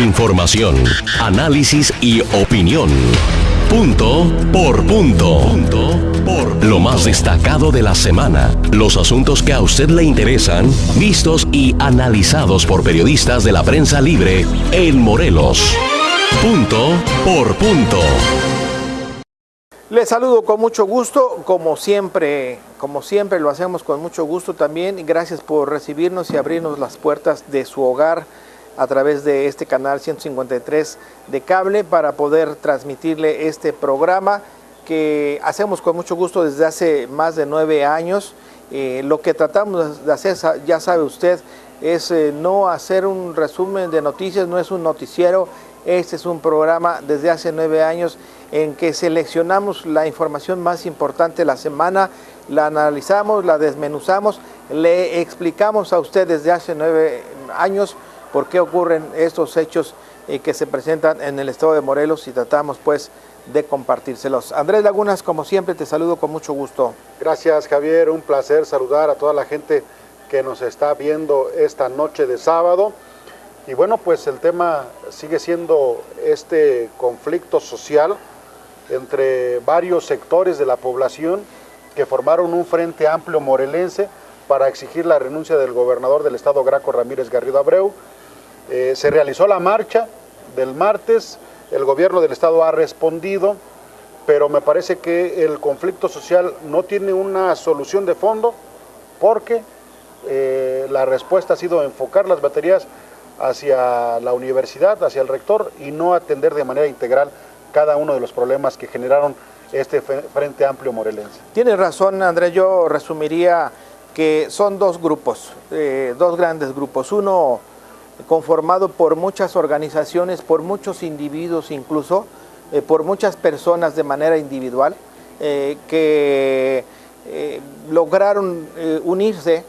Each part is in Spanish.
Información, análisis y opinión. Punto por punto. Lo más destacado de la semana. Los asuntos que a usted le interesan, vistos y analizados por periodistas de la prensa libre en Morelos. Punto por punto. Les saludo con mucho gusto, como siempre lo hacemos con mucho gusto también. Gracias por recibirnos y abrirnos las puertas de su hogar a través de este canal 153 de cable para poder transmitirle este programa que hacemos con mucho gusto desde hace más de 9 años. Lo que tratamos de hacer, ya sabe usted, es no hacer un resumen de noticias, no es un noticiero. Este es un programa desde hace 9 años en que seleccionamos la información más importante de la semana, la analizamos, la desmenuzamos, le explicamos a usted desde hace 9 años por qué ocurren estos hechos que se presentan en el estado de Morelos y tratamos pues de compartírselos. Andrés Lagunas, como siempre, te saludo con mucho gusto. Gracias, Javier, un placer saludar a toda la gente que nos está viendo esta noche de sábado. Y bueno, pues el tema sigue siendo este conflicto social entre varios sectores de la población que formaron un frente amplio morelense para exigir la renuncia del gobernador del estado, Graco Ramírez Garrido Abreu. Se realizó la marcha del martes, el gobierno del estado ha respondido, pero me parece que el conflicto social no tiene una solución de fondo porque la respuesta ha sido enfocar las baterías hacia la universidad, hacia el rector y no atender de manera integral cada uno de los problemas que generaron este Frente Amplio morelense. Tienes razón, Andrés, yo resumiría que son dos grupos, dos grandes grupos. Uno conformado por muchas organizaciones, por muchos individuos incluso, por muchas personas de manera individual, que lograron unirse,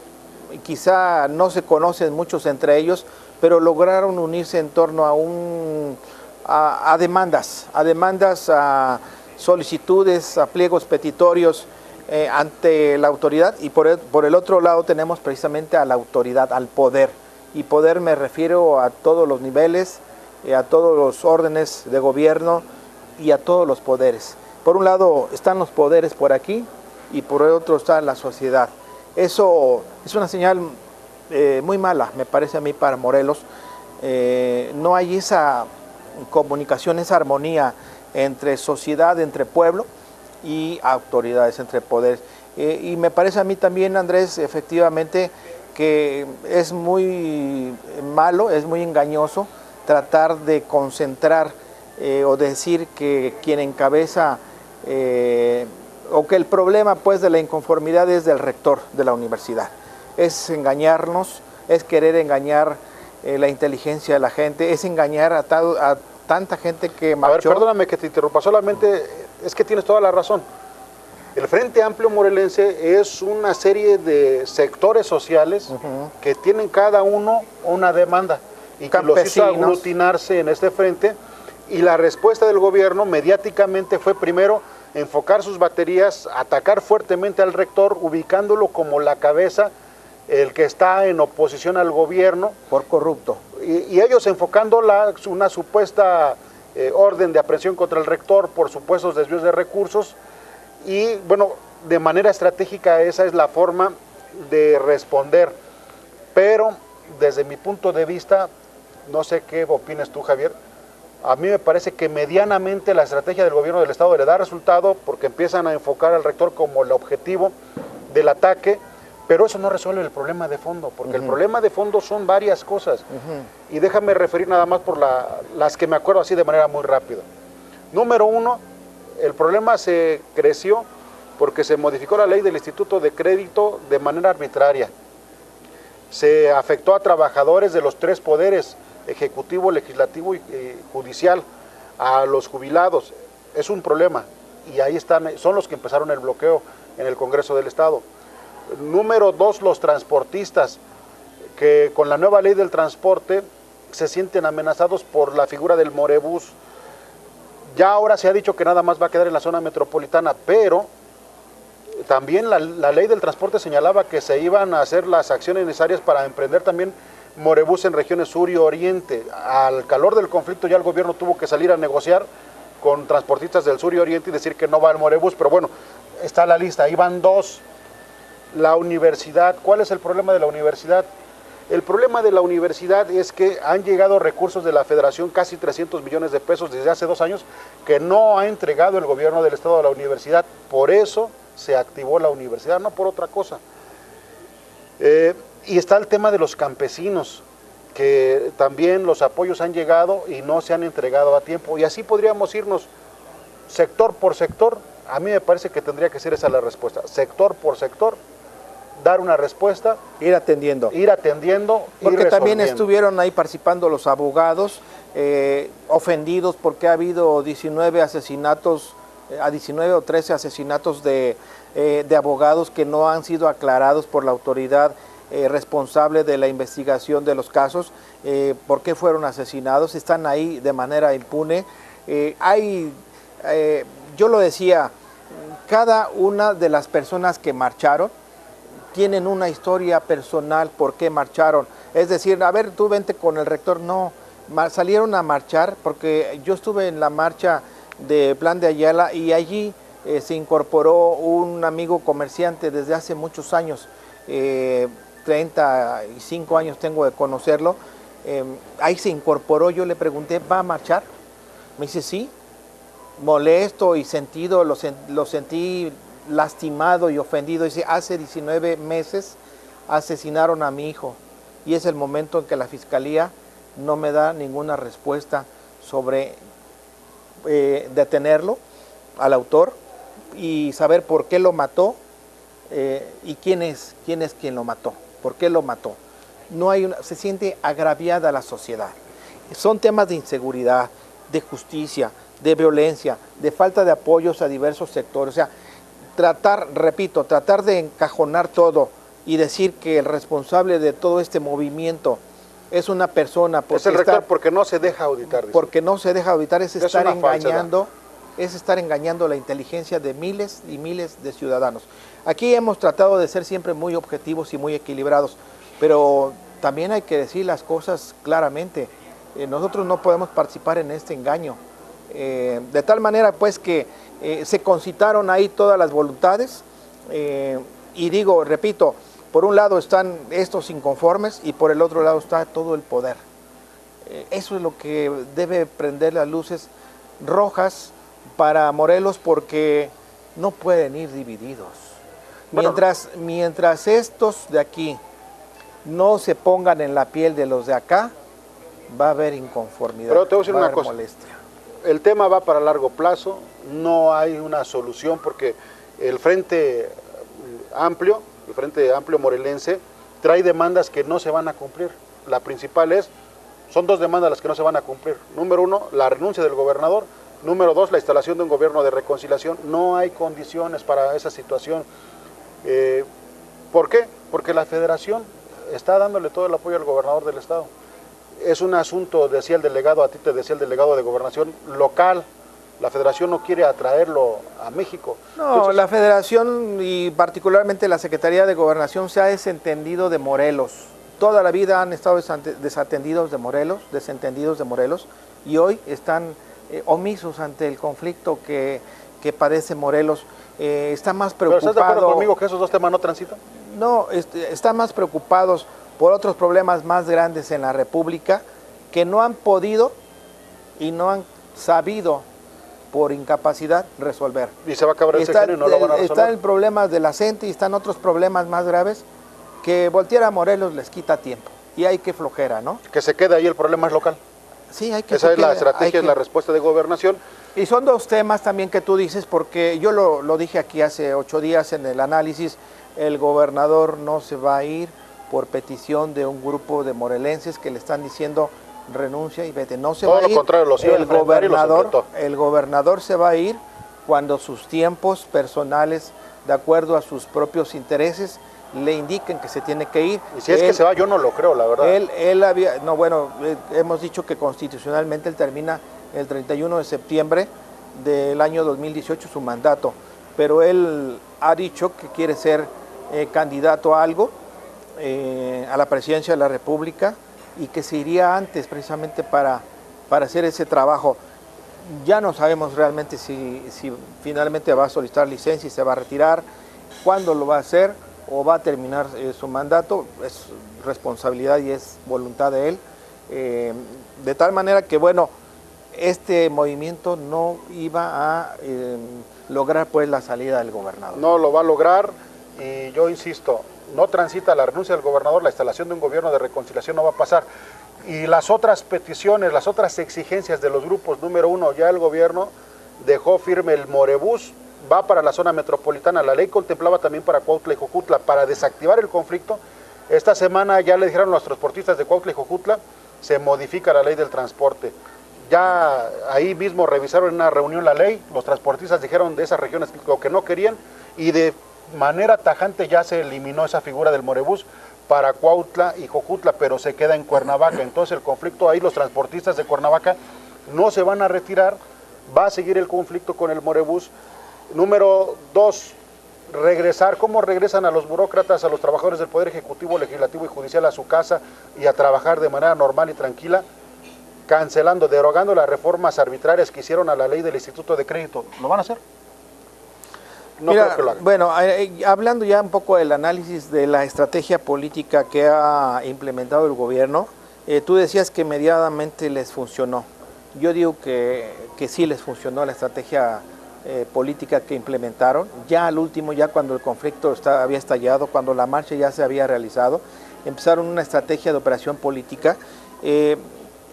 quizá no se conocen muchos entre ellos, pero lograron unirse en torno a demandas, a solicitudes, a pliegos petitorios ante la autoridad, y por el otro lado tenemos precisamente a la autoridad, al poder, y poder me refiero a todos los niveles, a todos los órdenes de gobierno y a todos los poderes. Por un lado están los poderes por aquí y por el otro está la sociedad. Eso es una señal muy mala, me parece a mí, para Morelos. No hay esa comunicación, esa armonía entre sociedad, entre pueblo y autoridades, entre poderes. Y me parece a mí también, Andrés, efectivamente, que es muy malo, es muy engañoso tratar de concentrar o decir que quien encabeza o que el problema pues de la inconformidad es del rector de la universidad. Es engañarnos, es querer engañar la inteligencia de la gente, es engañar a tanta gente que marchó. A ver, perdóname que te interrumpa, solamente es que tienes toda la razón. El Frente Amplio morelense es una serie de sectores sociales que tienen cada uno una demanda y que los hizo aglutinarse en este frente, y la respuesta del gobierno mediáticamente fue primero enfocar sus baterías, atacar fuertemente al rector, ubicándolo como la cabeza, el que está en oposición al gobierno. Por corrupto. Y ellos enfocando una supuesta orden de aprehensión contra el rector por supuestos desvíos de recursos. Y bueno, de manera estratégica esa es la forma de responder. Pero desde mi punto de vista, no sé qué opinas tú, Javier, a mí me parece que medianamente la estrategia del gobierno del estado le da resultado porque empiezan a enfocar al rector como el objetivo del ataque, pero eso no resuelve el problema de fondo, porque el problema de fondo son varias cosas. Y déjame referir nada más por las que me acuerdo así de manera muy rápida. Número uno, el problema se creció porque se modificó la ley del Instituto de Crédito de manera arbitraria. Se afectó a trabajadores de los 3 poderes, ejecutivo, legislativo y judicial, a los jubilados. Es un problema y ahí son los que empezaron el bloqueo en el Congreso del Estado. Número 2, los transportistas, que con la nueva ley del transporte se sienten amenazados por la figura del Morebús. Ya ahora se ha dicho que nada más va a quedar en la zona metropolitana, pero también la ley del transporte señalaba que se iban a hacer las acciones necesarias para emprender también Morebús en regiones sur y oriente. Al calor del conflicto ya el gobierno tuvo que salir a negociar con transportistas del sur y oriente y decir que no va el Morebús, pero bueno, está la lista, ahí van 2. La universidad, ¿cuál es el problema de la universidad? El problema de la universidad es que han llegado recursos de la Federación, casi 300 millones de pesos desde hace 2 años, que no ha entregado el gobierno del estado a la universidad. Por eso se activó la universidad, no por otra cosa. Y está el tema de los campesinos, que también los apoyos han llegado y no se han entregado a tiempo. Y así podríamos irnos sector por sector. A mí me parece que tendría que ser esa la respuesta, sector por sector, dar una respuesta, ir atendiendo, porque también estuvieron ahí participando los abogados ofendidos porque ha habido 19 asesinatos, a 19 o 13 asesinatos de abogados que no han sido aclarados por la autoridad responsable de la investigación de los casos. ¿Por qué fueron asesinados? Están ahí de manera impune. Yo lo decía, cada una de las personas que marcharon tienen una historia personal por qué marcharon. Es decir, a ver, tú vente con el rector. No, salieron a marchar porque yo estuve en la marcha de Plan de Ayala y allí se incorporó un amigo comerciante desde hace muchos años, 35 años tengo de conocerlo. Ahí se incorporó, yo le pregunté, ¿va a marchar? Me dice, sí. Molesto y sentido, lo sentí lastimado y ofendido. Dice, hace 19 meses asesinaron a mi hijo y es el momento en que la fiscalía no me da ninguna respuesta sobre detenerlo al autor y saber por qué lo mató y quién es quien lo mató, por qué lo mató. Se siente agraviada la sociedad. Son temas de inseguridad, de justicia, de violencia, de falta de apoyos a diversos sectores. O sea, tratar de encajonar todo y decir que el responsable de todo este movimiento es una persona. Es el rector porque no se deja auditar. Porque no se deja auditar, es estar engañando la inteligencia de miles y miles de ciudadanos. Aquí hemos tratado de ser siempre muy objetivos y muy equilibrados, pero también hay que decir las cosas claramente. Nosotros no podemos participar en este engaño. De tal manera pues que se concitaron ahí todas las voluntades y digo, repito, por un lado están estos inconformes y por el otro lado está todo el poder. Eso es lo que debe prender las luces rojas para Morelos, porque no pueden ir divididos. Mientras estos de aquí no se pongan en la piel de los de acá, va a haber inconformidad. Pero te voy a decir una cosa, molestia. El tema va para largo plazo, no hay una solución porque el Frente Amplio morelense trae demandas que no se van a cumplir. La principal son 2 demandas las que no se van a cumplir. Número 1, la renuncia del gobernador. Número 2, la instalación de un gobierno de reconciliación. No hay condiciones para esa situación. ¿Por qué? Porque la federación está dándole todo el apoyo al gobernador del estado. Es un asunto, decía el delegado, a ti te decía el delegado de gobernación, local. La federación no quiere atraerlo a México. No, entonces, la federación y particularmente la Secretaría de Gobernación se ha desentendido de Morelos. Toda la vida han estado desentendidos de Morelos y hoy están omisos ante el conflicto que padece Morelos. Está más preocupado. ¿Pero estás de acuerdo conmigo que esos 2 temas no transitan? No, están más preocupados por otros problemas más grandes en la República que no han podido y no han sabido por incapacidad resolver. Y se va a acabar el sexenio y no lo van a resolver. Está el problema de la CENTE y están otros problemas más graves que voltear a Morelos les quita tiempo y hay que flojera, ¿no? Que se quede ahí, el problema es local. Sí, hay que. Esa es la estrategia, es la respuesta de gobernación. Y son 2 temas también que tú dices, porque yo lo dije aquí hace 8 días en el análisis, el gobernador no se va a ir por petición de un grupo de morelenses que le están diciendo renuncia y vete. No se va a ir. Todo lo contrario, los iba a enfrentar y los enfrentó. El gobernador se va a ir cuando sus tiempos personales, de acuerdo a sus propios intereses, le indiquen que se tiene que ir. Y si es que se va, yo no lo creo, la verdad. Hemos dicho que constitucionalmente él termina el 31 de septiembre del año 2018 su mandato, pero él ha dicho que quiere ser candidato a algo a la presidencia de la República y que se iría antes precisamente para hacer ese trabajo. Ya no sabemos realmente si finalmente va a solicitar licencia y se va a retirar, cuándo lo va a hacer o va a terminar su mandato. Es responsabilidad y es voluntad de él. De tal manera que, bueno, este movimiento no iba a lograr pues la salida del gobernador. No lo va a lograr y yo insisto, no transita la renuncia del gobernador, la instalación de un gobierno de reconciliación no va a pasar. Y las otras peticiones, las otras exigencias de los grupos, número uno, ya el gobierno dejó firme el Morebús, va para la zona metropolitana, la ley contemplaba también para Cuautla y Jojutla, para desactivar el conflicto. Esta semana ya le dijeron a los transportistas de Cuautla y Jojutla, se modifica la ley del transporte. Ya ahí mismo revisaron en una reunión la ley, los transportistas dijeron de esas regiones lo que no querían y de manera tajante ya se eliminó esa figura del Morebús para Cuautla y Jojutla, pero se queda en Cuernavaca. Entonces el conflicto ahí, los transportistas de Cuernavaca no se van a retirar, va a seguir el conflicto con el Morebús. Número dos, regresar, ¿cómo regresan a los burócratas, a los trabajadores del Poder Ejecutivo, Legislativo y Judicial a su casa y a trabajar de manera normal y tranquila? Cancelando, derogando las reformas arbitrarias que hicieron a la ley del Instituto de Crédito. ¿Lo van a hacer? No creo que lo hagan. Bueno, hablando ya un poco del análisis de la estrategia política que ha implementado el gobierno, tú decías que medianamente les funcionó. Yo digo que sí les funcionó la estrategia política que implementaron. Ya al último, ya cuando el conflicto había estallado, cuando la marcha ya se había realizado, empezaron una estrategia de operación política.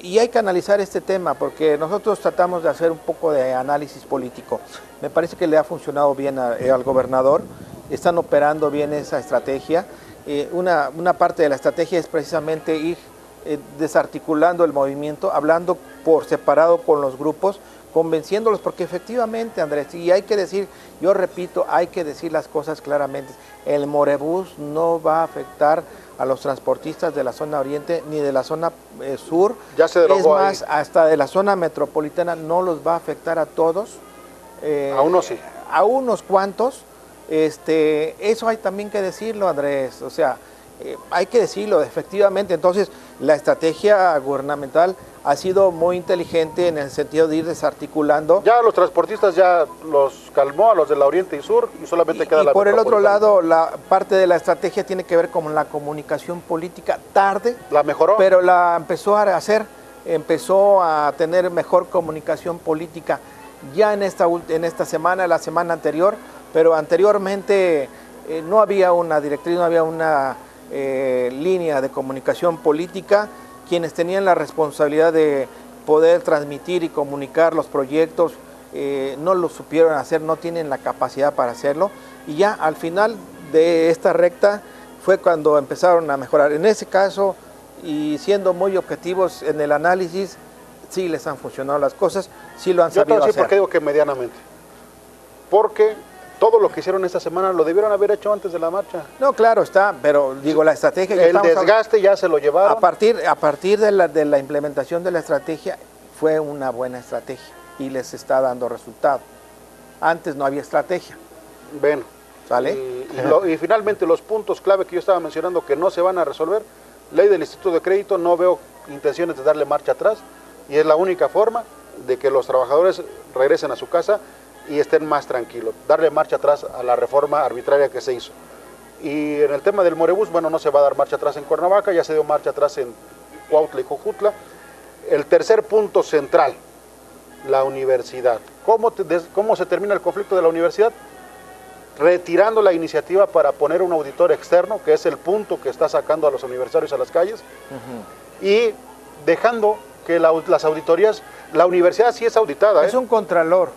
Y hay que analizar este tema porque nosotros tratamos de hacer un poco de análisis político. Me parece que le ha funcionado bien al gobernador, están operando bien esa estrategia. Una parte de la estrategia es precisamente ir desarticulando el movimiento, hablando por separado con los grupos, convenciéndolos, porque efectivamente, Andrés, y hay que decir, yo repito, hay que decir las cosas claramente, el Morebús no va a afectar a los transportistas de la zona oriente ni de la zona sur. Ya se derogó. Es más, ahí, hasta de la zona metropolitana no los va a afectar a todos. A unos sí. A unos cuantos. Eso hay también que decirlo, Andrés. O sea, hay que decirlo, efectivamente. Entonces, la estrategia gubernamental ha sido muy inteligente en el sentido de ir desarticulando. Ya los transportistas ya los calmó a los de la Oriente y Sur y solamente queda la por el otro lado, la parte de la estrategia tiene que ver con la comunicación política tarde. La mejoró. Pero la empezó a hacer, empezó a tener mejor comunicación política ya en esta semana, la semana anterior, pero anteriormente no había una directriz, no había una línea de comunicación política. Quienes tenían la responsabilidad de poder transmitir y comunicar los proyectos no lo supieron hacer, no tienen la capacidad para hacerlo, y ya al final de esta recta fue cuando empezaron a mejorar. En ese caso, y siendo muy objetivos en el análisis, sí les han funcionado las cosas, sí lo han sabido hacer. Yo te voy a decir por qué digo que medianamente, porque todo lo que hicieron esta semana lo debieron haber hecho antes de la marcha. No, claro está, pero digo, la estrategia... El desgaste ya se lo llevaron. A partir de la implementación de la estrategia, fue una buena estrategia y les está dando resultado. Antes no había estrategia. Bueno, ¿vale? Y finalmente los puntos clave que yo estaba mencionando que no se van a resolver, ley del Instituto de Crédito, no veo intenciones de darle marcha atrás y es la única forma de que los trabajadores regresen a su casa y estén más tranquilos, darle marcha atrás a la reforma arbitraria que se hizo. Y en el tema del Morebús, bueno, no se va a dar marcha atrás en Cuernavaca, ya se dio marcha atrás en Cuautla y Jojutla. El tercer punto central, la universidad. ¿Cómo se termina el conflicto de la universidad? Retirando la iniciativa para poner un auditor externo, que es el punto que está sacando a los universitarios a las calles, y dejando que las auditorías, la universidad sí es auditada. Es un contralor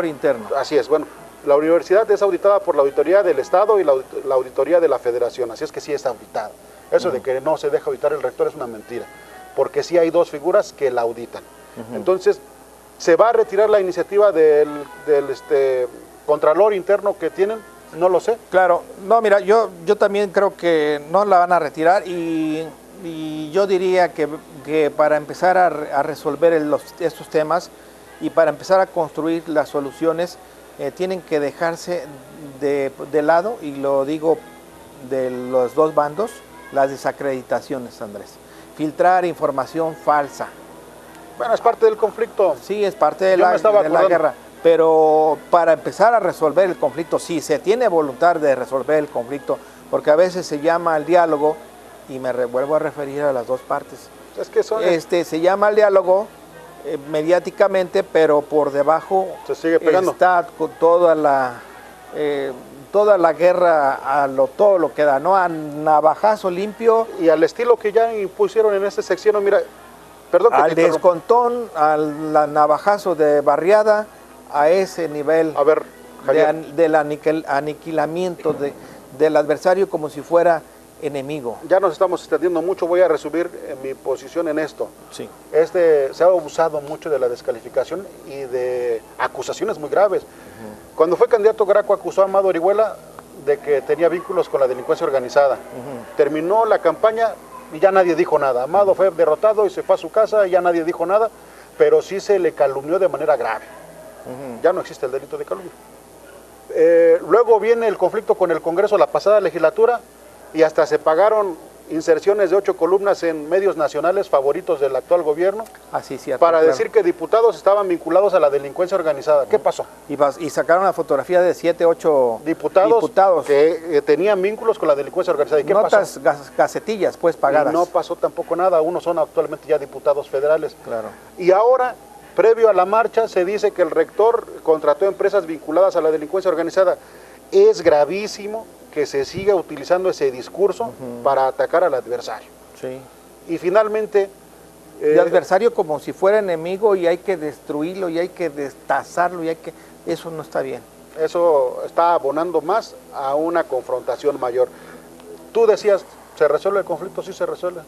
interno. Así es, bueno, la universidad es auditada por la auditoría del Estado y la auditoría de la Federación, así es que sí es auditada. Eso de que no se deja auditar el rector es una mentira, porque sí hay dos figuras que la auditan. Entonces, ¿se va a retirar la iniciativa del contralor interno que tienen? No lo sé. Claro, no, mira, yo también creo que no la van a retirar y yo diría que para empezar a resolver estos temas y para empezar a construir las soluciones, tienen que dejarse de lado, y lo digo de los dos bandos las desacreditaciones, Andrés. Filtrar información falsa. Bueno, es parte del conflicto. Sí, es parte de la guerra. Pero para empezar a resolver el conflicto, sí, se tiene voluntad de resolver el conflicto, porque a veces se llama al diálogo, y me vuelvo a referir a las dos partes. Es que se llama al diálogo mediáticamente, pero por debajo se sigue pegando. Está con toda la guerra, todo lo que da, ¿no? A navajazo limpio. Y al estilo que ya impusieron en este sexenio, mira, perdón que al descontón, al navajazo de barriada, a ese nivel. A ver, del aniquilamiento del adversario como si fuera enemigo. Ya nos estamos extendiendo mucho, voy a resumir mi posición en esto. Sí. Se ha abusado mucho de la descalificación y de acusaciones muy graves. Cuando fue candidato, Graco acusó a Amado Orihuela de que tenía vínculos con la delincuencia organizada. Terminó la campaña y ya nadie dijo nada. Amado fue derrotado y se fue a su casa y ya nadie dijo nada, pero sí se le calumnió de manera grave. Ya no existe el delito de calumnia. Luego viene el conflicto con el Congreso, la pasada legislatura, y hasta se pagaron inserciones de 8 columnas en medios nacionales favoritos del actual gobierno, para decir que diputados estaban vinculados a la delincuencia organizada. ¿Qué pasó? Y sacaron la fotografía de 7, 8 diputados que tenían vínculos con la delincuencia organizada. ¿Y qué notas, pasó? gacetillas pues pagadas. Y no pasó tampoco nada, unos son actualmente ya diputados federales. Claro. Y ahora, previo a la marcha, se dice que el rector contrató empresas vinculadas a la delincuencia organizada. Es gravísimo que se siga utilizando ese discurso para atacar al adversario. Sí. Y finalmente... el adversario como si fuera enemigo y hay que destruirlo y hay que destazarlo y eso no está bien. Eso está abonando más a una confrontación mayor. Tú decías, ¿se resuelve el conflicto? Sí se resuelve,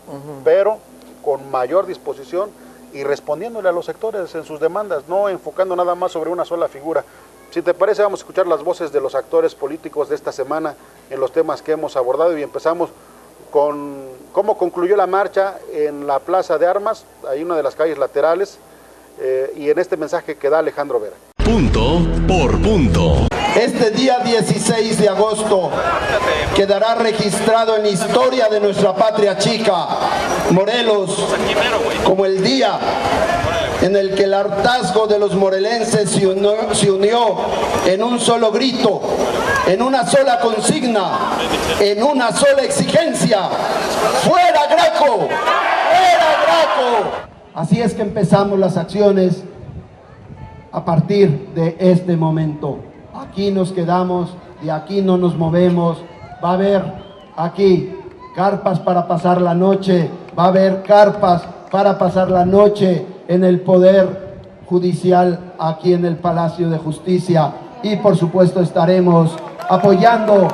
pero con mayor disposición y respondiéndole a los sectores en sus demandas, no enfocando nada más sobre una sola figura. Si te parece, vamos a escuchar las voces de los actores políticos de esta semana en los temas que hemos abordado, y empezamos con cómo concluyó la marcha en la Plaza de Armas, ahí una de las calles laterales, y en este mensaje que da Alejandro Vera. Punto por punto. Este día 16 de agosto quedará registrado en la historia de nuestra patria chica, Morelos, como el día en el que el hartazgo de los morelenses se unió en un solo grito, en una sola consigna, en una sola exigencia: ¡fuera Graco! ¡Fuera Graco! Así es que empezamos las acciones a partir de este momento. Aquí nos quedamos, de aquí no nos movemos. Va a haber aquí carpas para pasar la noche, va a haber carpas para pasar la noche en el Poder Judicial, aquí en el Palacio de Justicia, y por supuesto estaremos apoyando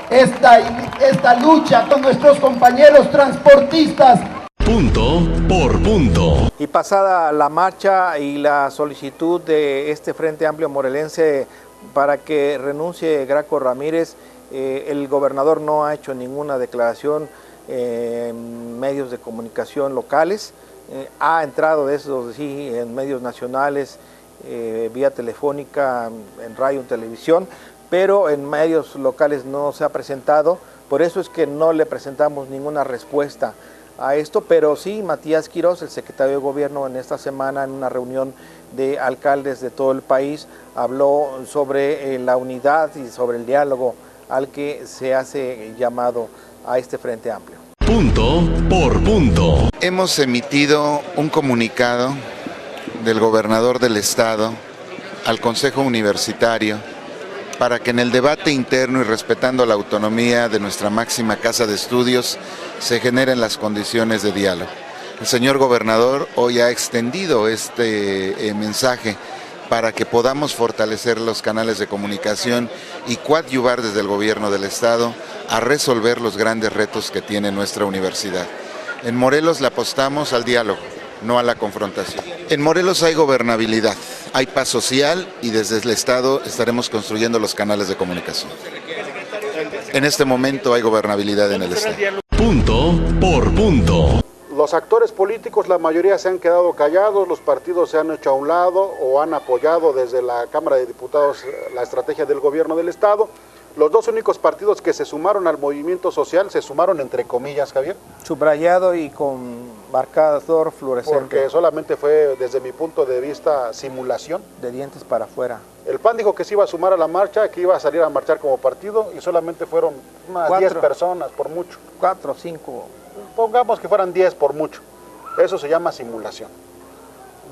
esta lucha con nuestros compañeros transportistas. Punto por punto. Y pasada la marcha y la solicitud de este Frente Amplio Morelense para que renuncie Graco Ramírez, el gobernador no ha hecho ninguna declaración en medios de comunicación locales. Ha entrado de esos sí en medios nacionales, vía telefónica, en radio, en televisión, pero en medios locales no se ha presentado. Por eso es que no le presentamos ninguna respuesta a esto, pero sí Matías Quirós, el secretario de Gobierno, en esta semana en una reunión de alcaldes de todo el país habló sobre la unidad y sobre el diálogo al que se hace llamado a este Frente Amplio. Punto por punto. Hemos emitido un comunicado del gobernador del estado al Consejo Universitario para que en el debate interno y respetando la autonomía de nuestra máxima casa de estudios se generen las condiciones de diálogo. El señor gobernador hoy ha extendido este mensaje para que podamos fortalecer los canales de comunicación y coadyuvar desde el gobierno del estado a resolver los grandes retos que tiene nuestra universidad. En Morelos le apostamos al diálogo, no a la confrontación. En Morelos hay gobernabilidad, hay paz social y desde el estado estaremos construyendo los canales de comunicación. En este momento hay gobernabilidad en el estado. Punto por punto. Los actores políticos, la mayoría se han quedado callados, los partidos se han hecho a un lado o han apoyado desde la Cámara de Diputados la estrategia del gobierno del estado. Los dos únicos partidos que se sumaron al movimiento social, se sumaron entre comillas, Javier. Subrayado y con marcador fluorescente. Porque solamente fue, desde mi punto de vista, simulación. De dientes para afuera. El PAN dijo que se iba a sumar a la marcha, que iba a salir a marchar como partido, y solamente fueron unas 10 personas, por mucho. 4 o 5. Pongamos que fueran 10 por mucho. Eso se llama simulación.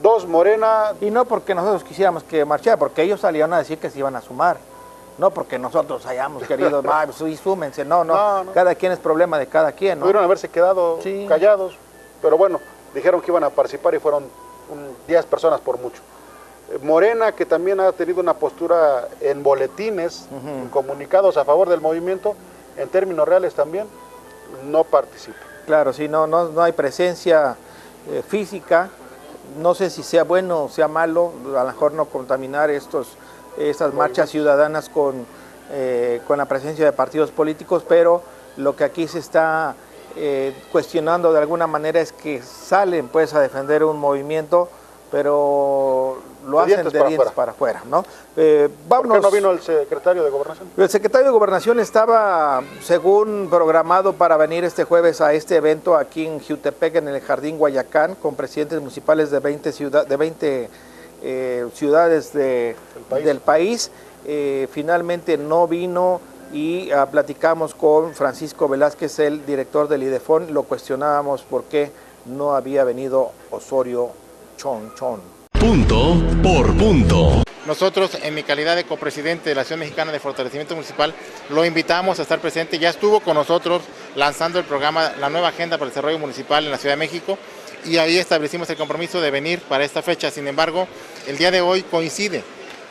2, Morena. Y no porque nosotros quisiéramos que marchara, porque ellos salieron a decir que se iban a sumar. No porque nosotros hayamos querido, sí, súmense, no. Cada quien es problema de cada quien, ¿no? Pudieron haberse quedado callados, pero bueno, dijeron que iban a participar y fueron 10 personas por mucho. Morena, que también ha tenido una postura en boletines, en comunicados a favor del movimiento, en términos reales también, no participa. Claro, sí, no hay presencia física, no sé si sea bueno o sea malo, a lo mejor no contaminar estas marchas ciudadanas con la presencia de partidos políticos, pero lo que aquí se está cuestionando de alguna manera es que salen pues a defender un movimiento, pero lo hacen de dientes para afuera, ¿no? ¿Por qué no vino el secretario de Gobernación? El secretario de Gobernación estaba, según programado, para venir este jueves a este evento aquí en Jiutepec, en el Jardín Guayacán, con presidentes municipales de 20 ciudades del país. Finalmente no vino y platicamos con Francisco Velázquez, el director del IDEFON, lo cuestionábamos por qué no había venido Osorio Chong. Punto por punto. Nosotros, en mi calidad de copresidente de la Asociación Mexicana de Fortalecimiento Municipal, lo invitamos a estar presente. Ya estuvo con nosotros lanzando el programa, la nueva agenda para el desarrollo municipal en la Ciudad de México, y ahí establecimos el compromiso de venir para esta fecha. Sin embargo, el día de hoy coincide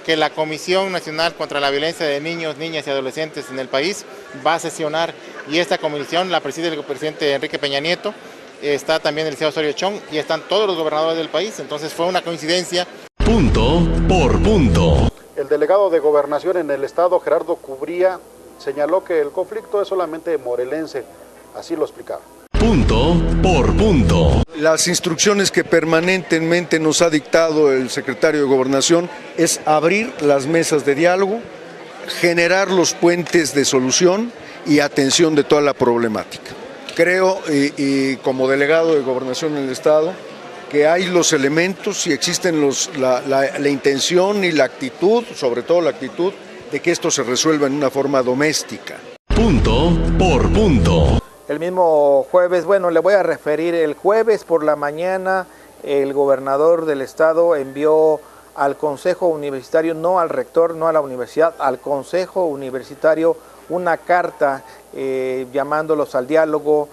que la Comisión Nacional contra la Violencia de Niños, Niñas y Adolescentes en el país va a sesionar, y esta comisión la preside el presidente Enrique Peña Nieto, está también el licenciado Osorio Chong y están todos los gobernadores del país. Entonces fue una coincidencia. Punto por punto. El delegado de Gobernación en el estado, Gerardo Cubría, señaló que el conflicto es solamente morelense, así lo explicaba. Punto por punto. Las instrucciones que permanentemente nos ha dictado el secretario de Gobernación es abrir las mesas de diálogo, generar los puentes de solución y atención de toda la problemática. Creo, y como delegado de Gobernación en el estado, que hay los elementos y existen la intención y la actitud, sobre todo la actitud, de que esto se resuelva en una forma doméstica. Punto por punto. El mismo jueves, bueno, le voy a referir, el jueves por la mañana el gobernador del estado envió al Consejo Universitario, no al rector, no a la universidad, al Consejo Universitario una carta llamándolos al diálogo,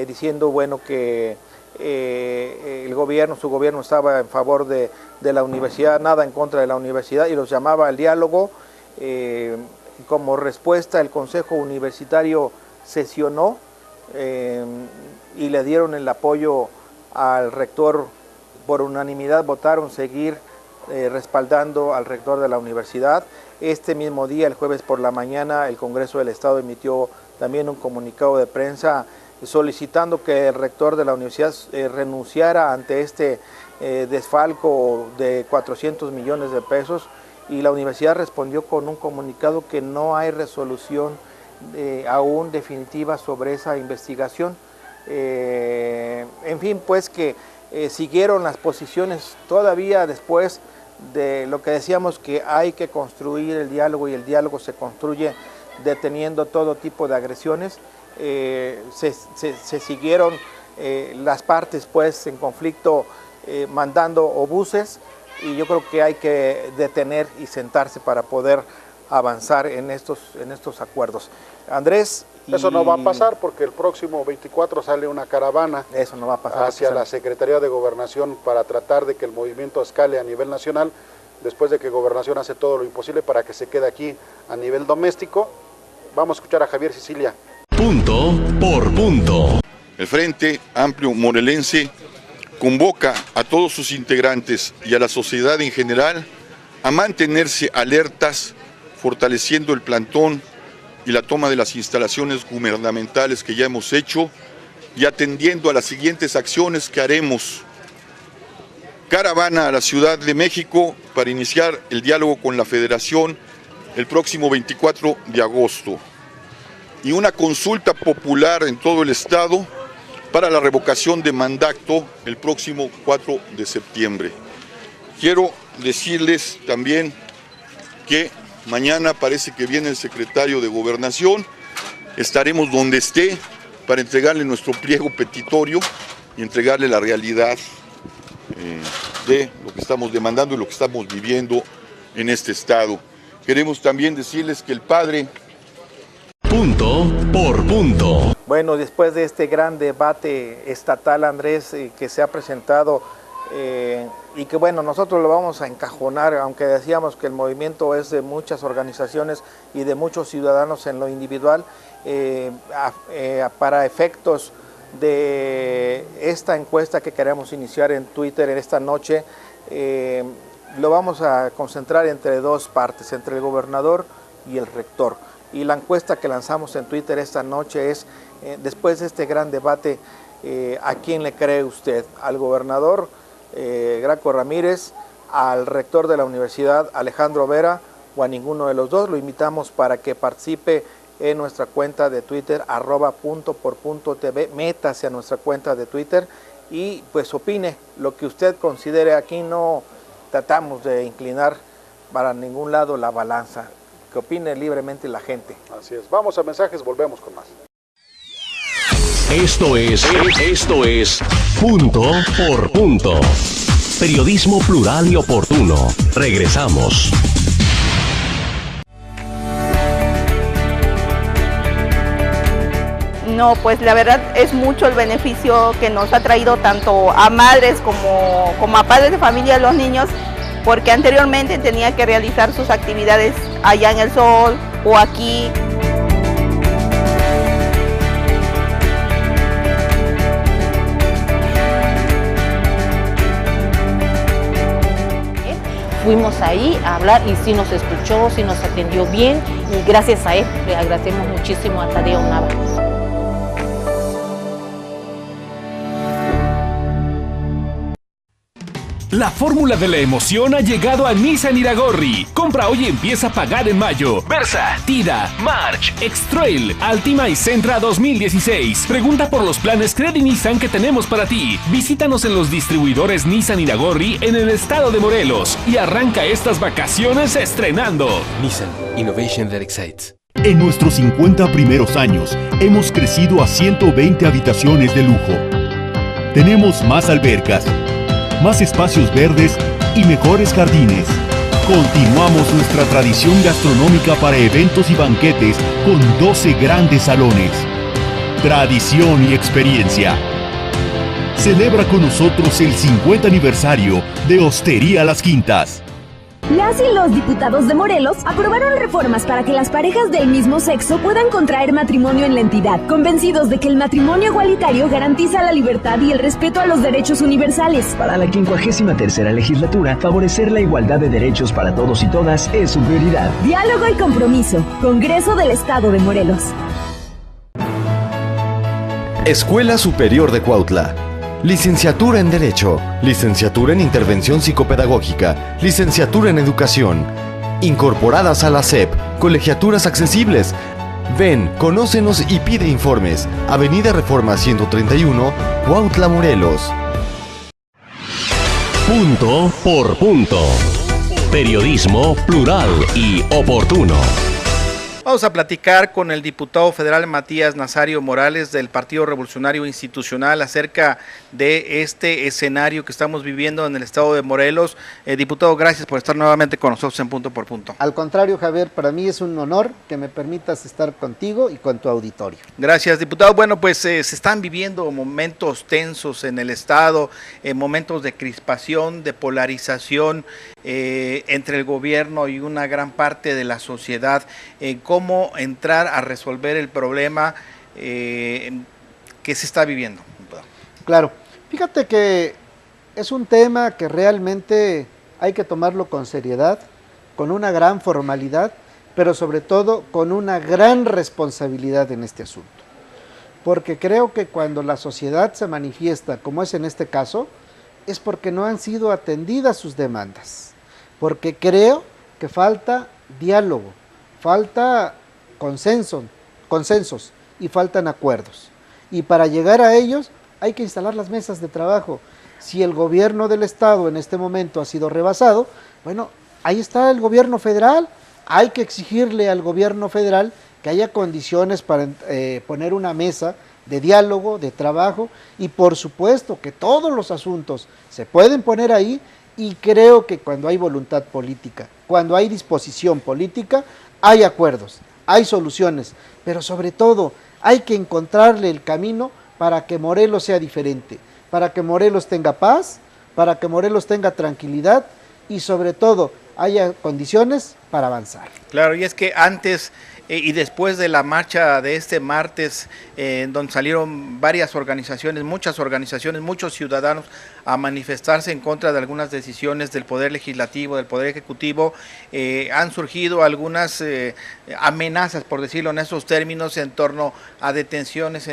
diciendo, bueno, que el gobierno, su gobierno estaba en favor de la universidad, nada en contra de la universidad, y los llamaba al diálogo. Como respuesta, el Consejo Universitario sesionó y le dieron el apoyo al rector. Por unanimidad votaron seguir respaldando al rector de la universidad. Este mismo día, el jueves por la mañana, el Congreso del Estado emitió también un comunicado de prensa solicitando que el rector de la universidad renunciara ante este desfalco de 400 millones de pesos, y la universidad respondió con un comunicado que no hay resolución aún definitiva sobre esa investigación. En fin, pues que siguieron las posiciones todavía después de lo que decíamos, que hay que construir el diálogo, y el diálogo se construye deteniendo todo tipo de agresiones. Se siguieron las partes pues en conflicto mandando obuses, y yo creo que hay que detener y sentarse para poder avanzar en estos acuerdos. Andrés. Eso no va a pasar, porque el próximo 24 sale una caravana. Eso no va a pasar hacia la Secretaría de Gobernación para tratar de que el movimiento escale a nivel nacional, después de que Gobernación hace todo lo imposible para que se quede aquí a nivel doméstico. Vamos a escuchar a Javier Sicilia. Punto por punto. El Frente Amplio Morelense convoca a todos sus integrantes y a la sociedad en general a mantenerse alertas, fortaleciendo el plantón y la toma de las instalaciones gubernamentales que ya hemos hecho, y atendiendo a las siguientes acciones que haremos. Caravana a la Ciudad de México para iniciar el diálogo con la Federación el próximo 24 de agosto y una consulta popular en todo el estado para la revocación de mandato el próximo 4 de septiembre. Quiero decirles también que mañana parece que viene el secretario de Gobernación, estaremos donde esté para entregarle nuestro pliego petitorio y entregarle la realidad de lo que estamos demandando y lo que estamos viviendo en este estado. Queremos también decirles que el padre... Punto por punto. Bueno, después de este gran debate estatal, Andrés, que se ha presentado y que bueno, nosotros lo vamos a encajonar, aunque decíamos que el movimiento es de muchas organizaciones y de muchos ciudadanos en lo individual, para efectos de esta encuesta que queremos iniciar en Twitter en esta noche, lo vamos a concentrar entre dos partes, entre el gobernador y el rector. Y la encuesta que lanzamos en Twitter esta noche es, después de este gran debate, ¿a quién le cree usted? ¿Al gobernador Graco Ramírez, al rector de la universidad Alejandro Vera o a ninguno de los dos? Lo invitamos para que participe en nuestra cuenta de Twitter, @puntoporpunto.tv, métase a nuestra cuenta de Twitter y pues opine lo que usted considere. Aquí no tratamos de inclinar para ningún lado la balanza, que opine libremente la gente. Así es, vamos a mensajes, volvemos con más. Esto es Punto por Punto. Periodismo plural y oportuno. Regresamos. No, pues la verdad es mucho el beneficio que nos ha traído tanto a madres como a padres de familia de los niños, porque anteriormente tenía que realizar sus actividades allá en el sol o aquí. Fuimos ahí a hablar y sí nos escuchó, sí nos atendió bien y gracias a él le agradecemos muchísimo a Tadeo Nava. La fórmula de la emoción ha llegado a Nissan Iragorri. Compra hoy y empieza a pagar en mayo. Versa, Tida, March, X-Trail, Altima y Sentra 2016. Pregunta por los planes Credit Nissan que tenemos para ti. Visítanos en los distribuidores Nissan Iragorri en el estado de Morelos y arranca estas vacaciones estrenando. Nissan, Innovation that excites. En nuestros 50 primeros años, hemos crecido a 120 habitaciones de lujo. Tenemos más albercas, más espacios verdes y mejores jardines. Continuamos nuestra tradición gastronómica para eventos y banquetes con 12 grandes salones. Tradición y experiencia. Celebra con nosotros el 50 aniversario de Hostería Las Quintas. Las y los diputados de Morelos aprobaron reformas para que las parejas del mismo sexo puedan contraer matrimonio en la entidad, convencidos de que el matrimonio igualitario garantiza la libertad y el respeto a los derechos universales. Para la 53ª legislatura, favorecer la igualdad de derechos para todos y todas es su prioridad. Diálogo y compromiso. Congreso del Estado de Morelos. Escuela Superior de Cuautla. Licenciatura en Derecho, licenciatura en Intervención Psicopedagógica, licenciatura en Educación. Incorporadas a la SEP, colegiaturas accesibles. Ven, conócenos y pide informes. Avenida Reforma 131, Cuautla, Morelos. Punto por punto. Periodismo plural y oportuno. Vamos a platicar con el diputado federal Matías Nazario Morales del Partido Revolucionario Institucional acerca de este escenario que estamos viviendo en el estado de Morelos. Diputado, gracias por estar nuevamente con nosotros en Punto por Punto. Al contrario, Javier, para mí es un honor que me permitas estar contigo y con tu auditorio. Gracias, diputado. Bueno, pues se están viviendo momentos tensos en el estado, momentos de crispación, de polarización entre el gobierno y una gran parte de la sociedad. ¿Cómo entrar a resolver el problema que se está viviendo? Claro, fíjate que es un tema que realmente hay que tomarlo con seriedad, con una gran formalidad, pero sobre todo con una gran responsabilidad en este asunto. Porque creo que cuando la sociedad se manifiesta, como es en este caso, es porque no han sido atendidas sus demandas, porque creo que falta diálogo, falta consensos y faltan acuerdos. Y para llegar a ellos hay que instalar las mesas de trabajo. Si el gobierno del Estado en este momento ha sido rebasado, bueno, ahí está el gobierno federal. Hay que exigirle al gobierno federal que haya condiciones para poner una mesa de diálogo, de trabajo, y por supuesto que todos los asuntos se pueden poner ahí, y creo que cuando hay voluntad política, cuando hay disposición política, hay acuerdos, hay soluciones, pero sobre todo hay que encontrarle el camino para que Morelos sea diferente, para que Morelos tenga paz, para que Morelos tenga tranquilidad y sobre todo haya condiciones para avanzar. Claro, y es que antes y después de la marcha de este martes, donde salieron varias organizaciones, muchos ciudadanos a manifestarse en contra de algunas decisiones del Poder Legislativo, del Poder Ejecutivo, han surgido algunas amenazas, por decirlo en esos términos, en torno a detenciones,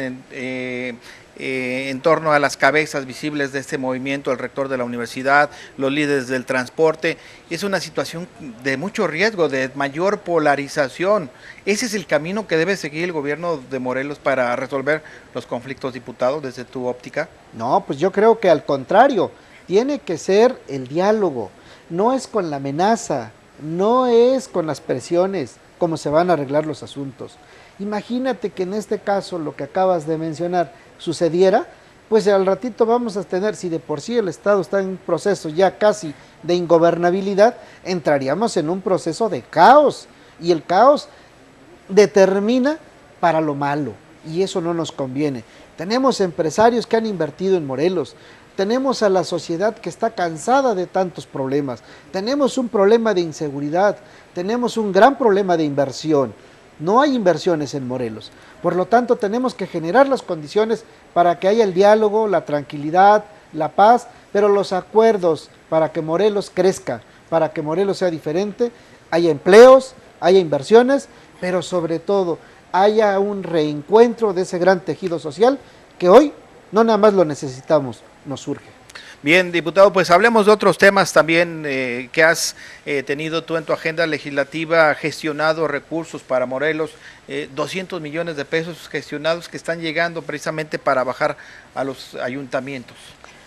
en torno a las cabezas visibles de este movimiento, el rector de la universidad, los líderes del transporte. Es una situación de mucho riesgo, de mayor polarización. ¿Ese es el camino que debe seguir el gobierno de Morelos para resolver los conflictos, diputado, desde tu óptica? No, pues yo creo que al contrario, tiene que ser el diálogo, no es con la amenaza, no es con las presiones como se van a arreglar los asuntos. Imagínate que en este caso, lo que acabas de mencionar, sucediera, pues al ratito vamos a tener, si de por sí el Estado está en un proceso ya casi de ingobernabilidad, entraríamos en un proceso de caos, y el caos determina para lo malo, y eso no nos conviene. Tenemos empresarios que han invertido en Morelos, tenemos a la sociedad que está cansada de tantos problemas, tenemos un problema de inseguridad, tenemos un gran problema de inversión. No hay inversiones en Morelos, por lo tanto tenemos que generar las condiciones para que haya el diálogo, la tranquilidad, la paz, pero los acuerdos para que Morelos crezca, para que Morelos sea diferente, haya empleos, haya inversiones, pero sobre todo haya un reencuentro de ese gran tejido social que hoy no nada más lo necesitamos, nos surge. Bien, diputado, pues hablemos de otros temas también que has tenido tú en tu agenda legislativa, gestionado recursos para Morelos, 200 millones de pesos gestionados que están llegando precisamente para bajar a los ayuntamientos.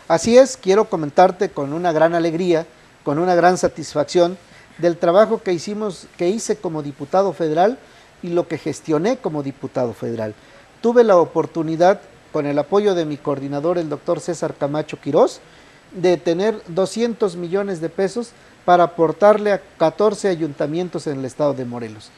Así es, quiero comentarte con una gran alegría, con una gran satisfacción del trabajo que hice como diputado federal y lo que gestioné como diputado federal. Tuve la oportunidad, con el apoyo de mi coordinador, el doctor César Camacho Quirós, de tener 200 millones de pesos para aportarle a 14 ayuntamientos en el estado de Morelos.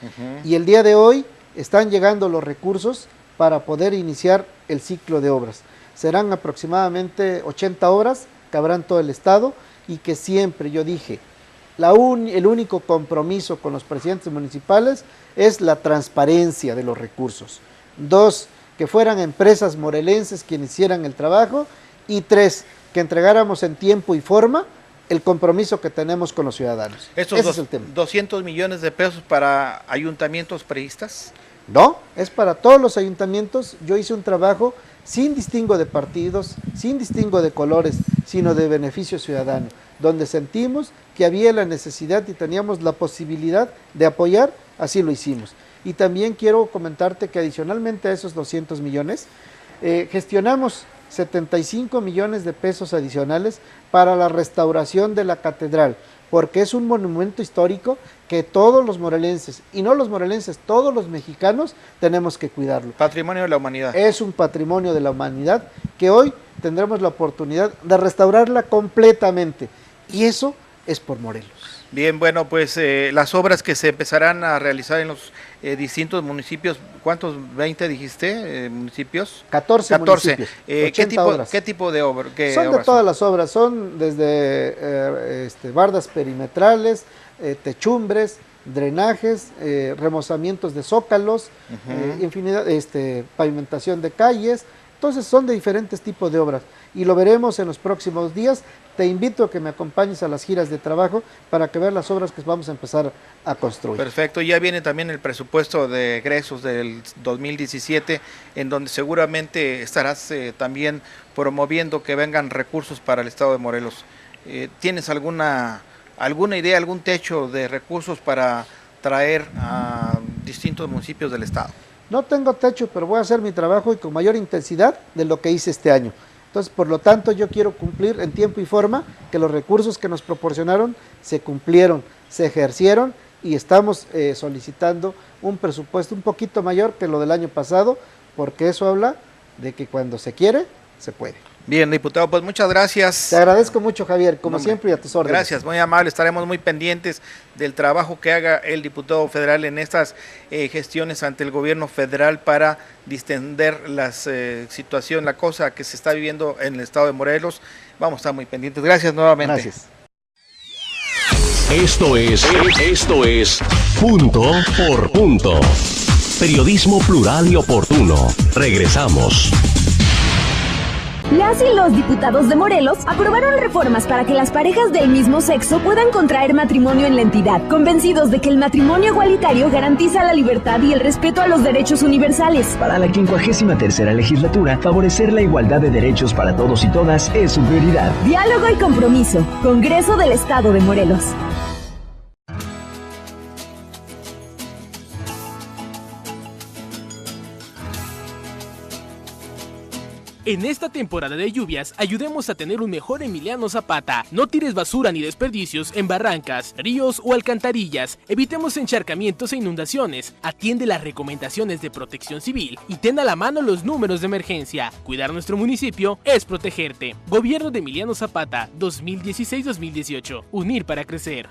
Y el día de hoy están llegando los recursos para poder iniciar el ciclo de obras. Serán aproximadamente 80 obras que habrán todo el estado, y que siempre yo dije, el único compromiso con los presidentes municipales es la transparencia de los recursos. 2, que fueran empresas morelenses quienes hicieran el trabajo, y 3, que entregáramos en tiempo y forma el compromiso que tenemos con los ciudadanos. Ese es el tema. ¿200 millones de pesos para ayuntamientos priistas? No, es para todos los ayuntamientos. Yo hice un trabajo sin distingo de partidos, sin distingo de colores, sino de beneficio ciudadano, donde sentimos que había la necesidad y teníamos la posibilidad de apoyar, así lo hicimos. Y también quiero comentarte que adicionalmente a esos 200 millones, gestionamos 75 millones de pesos adicionales para la restauración de la catedral, porque es un monumento histórico que todos los morelenses, y no los morelenses, todos los mexicanos tenemos que cuidarlo. Patrimonio de la humanidad. Es un patrimonio de la humanidad que hoy tendremos la oportunidad de restaurarla completamente, y eso es por Morelos. Bien, bueno, pues las obras que se empezarán a realizar en los distintos municipios, ¿cuántos? ¿20 dijiste municipios? 14 municipios, ¿Qué tipo de obras? Son de todas las obras, son desde bardas perimetrales, techumbres, drenajes, remozamientos de zócalos, infinidad, pavimentación de calles. Entonces son de diferentes tipos de obras y lo veremos en los próximos días. Te invito a que me acompañes a las giras de trabajo para que veas las obras que vamos a empezar a construir. Perfecto, ya viene también el presupuesto de egresos del 2017, en donde seguramente estarás también promoviendo que vengan recursos para el estado de Morelos. ¿Tienes alguna idea, algún techo de recursos para atraer a distintos municipios del estado. No tengo techo, pero voy a hacer mi trabajo y con mayor intensidad de lo que hice este año. Entonces, por lo tanto, yo quiero cumplir en tiempo y forma que los recursos que nos proporcionaron se cumplieron, se ejercieron y estamos solicitando un presupuesto un poquito mayor que lo del año pasado, porque eso habla de que cuando se quiere, se puede. Bien, diputado, pues muchas gracias. Te agradezco mucho, Javier, como siempre, y a tus órdenes. Gracias, muy amable. Estaremos muy pendientes del trabajo que haga el diputado federal en estas gestiones ante el gobierno federal para distender la situación, la cosa que se está viviendo en el estado de Morelos. Vamos a estar muy pendientes. Gracias nuevamente. Gracias. Esto es Punto por Punto. Periodismo plural y oportuno. Regresamos. Las y los diputados de Morelos aprobaron reformas para que las parejas del mismo sexo puedan contraer matrimonio en la entidad, convencidos de que el matrimonio igualitario garantiza la libertad y el respeto a los derechos universales. Para la 53ª legislatura, favorecer la igualdad de derechos para todos y todas es su prioridad. Diálogo y compromiso. Congreso del Estado de Morelos. En esta temporada de lluvias, ayudemos a tener un mejor Emiliano Zapata. No tires basura ni desperdicios en barrancas, ríos o alcantarillas. Evitemos encharcamientos e inundaciones. Atiende las recomendaciones de Protección Civil y ten a la mano los números de emergencia. Cuidar nuestro municipio es protegerte. Gobierno de Emiliano Zapata, 2016-2018. Unir para crecer.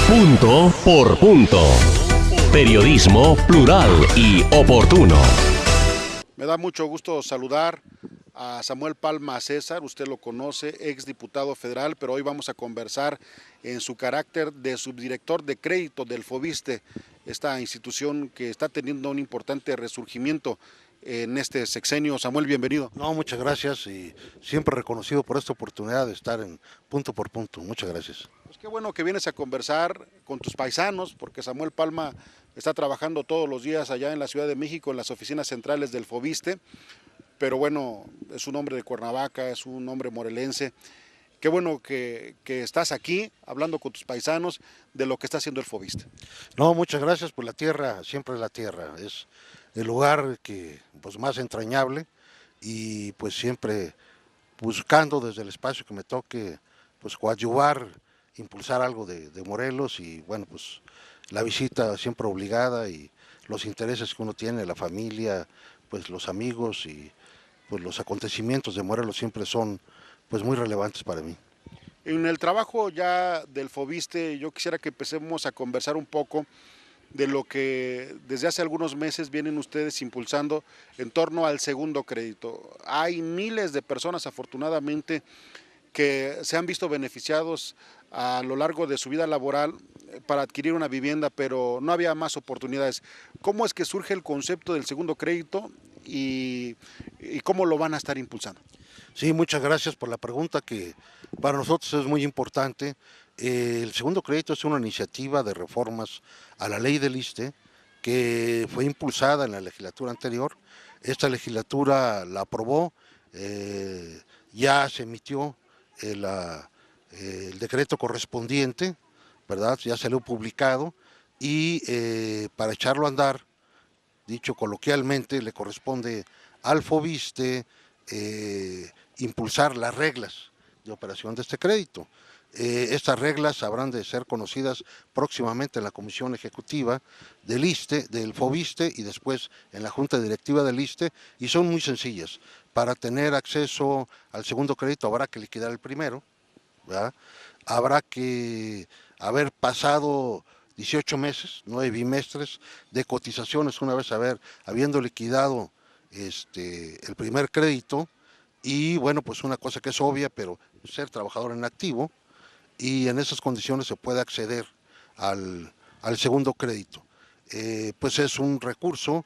Punto por Punto. Periodismo plural y oportuno. Me da mucho gusto saludar a Samuel Palma César, usted lo conoce, exdiputado federal, pero hoy vamos a conversar en su carácter de subdirector de crédito del FOBISTE, esta institución que está teniendo un importante resurgimiento en este sexenio. Samuel, bienvenido. No, muchas gracias y siempre reconocido por esta oportunidad de estar en Punto por Punto. Muchas gracias. Pues qué bueno que vienes a conversar con tus paisanos, porque Samuel Palma está trabajando todos los días allá en la Ciudad de México, en las oficinas centrales del FOBISTE, pero bueno, es un hombre de Cuernavaca, es un hombre morelense. Qué bueno que estás aquí hablando con tus paisanos de lo que está haciendo el FOBISTE. No, muchas gracias, pues la tierra, siempre la tierra, es el lugar que pues más entrañable y pues siempre buscando desde el espacio que me toque pues coadyuvar, impulsar algo de Morelos y bueno pues la visita siempre obligada y los intereses que uno tiene, la familia, pues los amigos y pues los acontecimientos de Morelos siempre son pues muy relevantes para mí. En el trabajo ya del FOBISTE yo quisiera que empecemos a conversar un poco de lo que desde hace algunos meses vienen ustedes impulsando en torno al segundo crédito. Hay miles de personas afortunadamente que se han visto beneficiados a lo largo de su vida laboral para adquirir una vivienda, pero no había más oportunidades. ¿Cómo es que surge el concepto del segundo crédito y cómo lo van a estar impulsando? Sí, muchas gracias por la pregunta que para nosotros es muy importante. El segundo crédito es una iniciativa de reformas a la ley del ISSSTE que fue impulsada en la legislatura anterior. Esta legislatura la aprobó, ya se emitió el decreto correspondiente, ¿verdad? Ya salió publicado y para echarlo a andar, dicho coloquialmente, le corresponde al FOBISTE impulsar las reglas de operación de este crédito. Estas reglas habrán de ser conocidas próximamente en la Comisión Ejecutiva del ISSSTE, del FOBISTE y después en la Junta Directiva del ISSSTE y son muy sencillas. Para tener acceso al segundo crédito habrá que liquidar el primero, ¿verdad? Habrá que haber pasado 18 meses, 9 bimestres de cotizaciones una vez habiendo liquidado el primer crédito. Y bueno, pues una cosa que es obvia, pero ser trabajador en activo, y en esas condiciones se puede acceder al segundo crédito. Pues es un recurso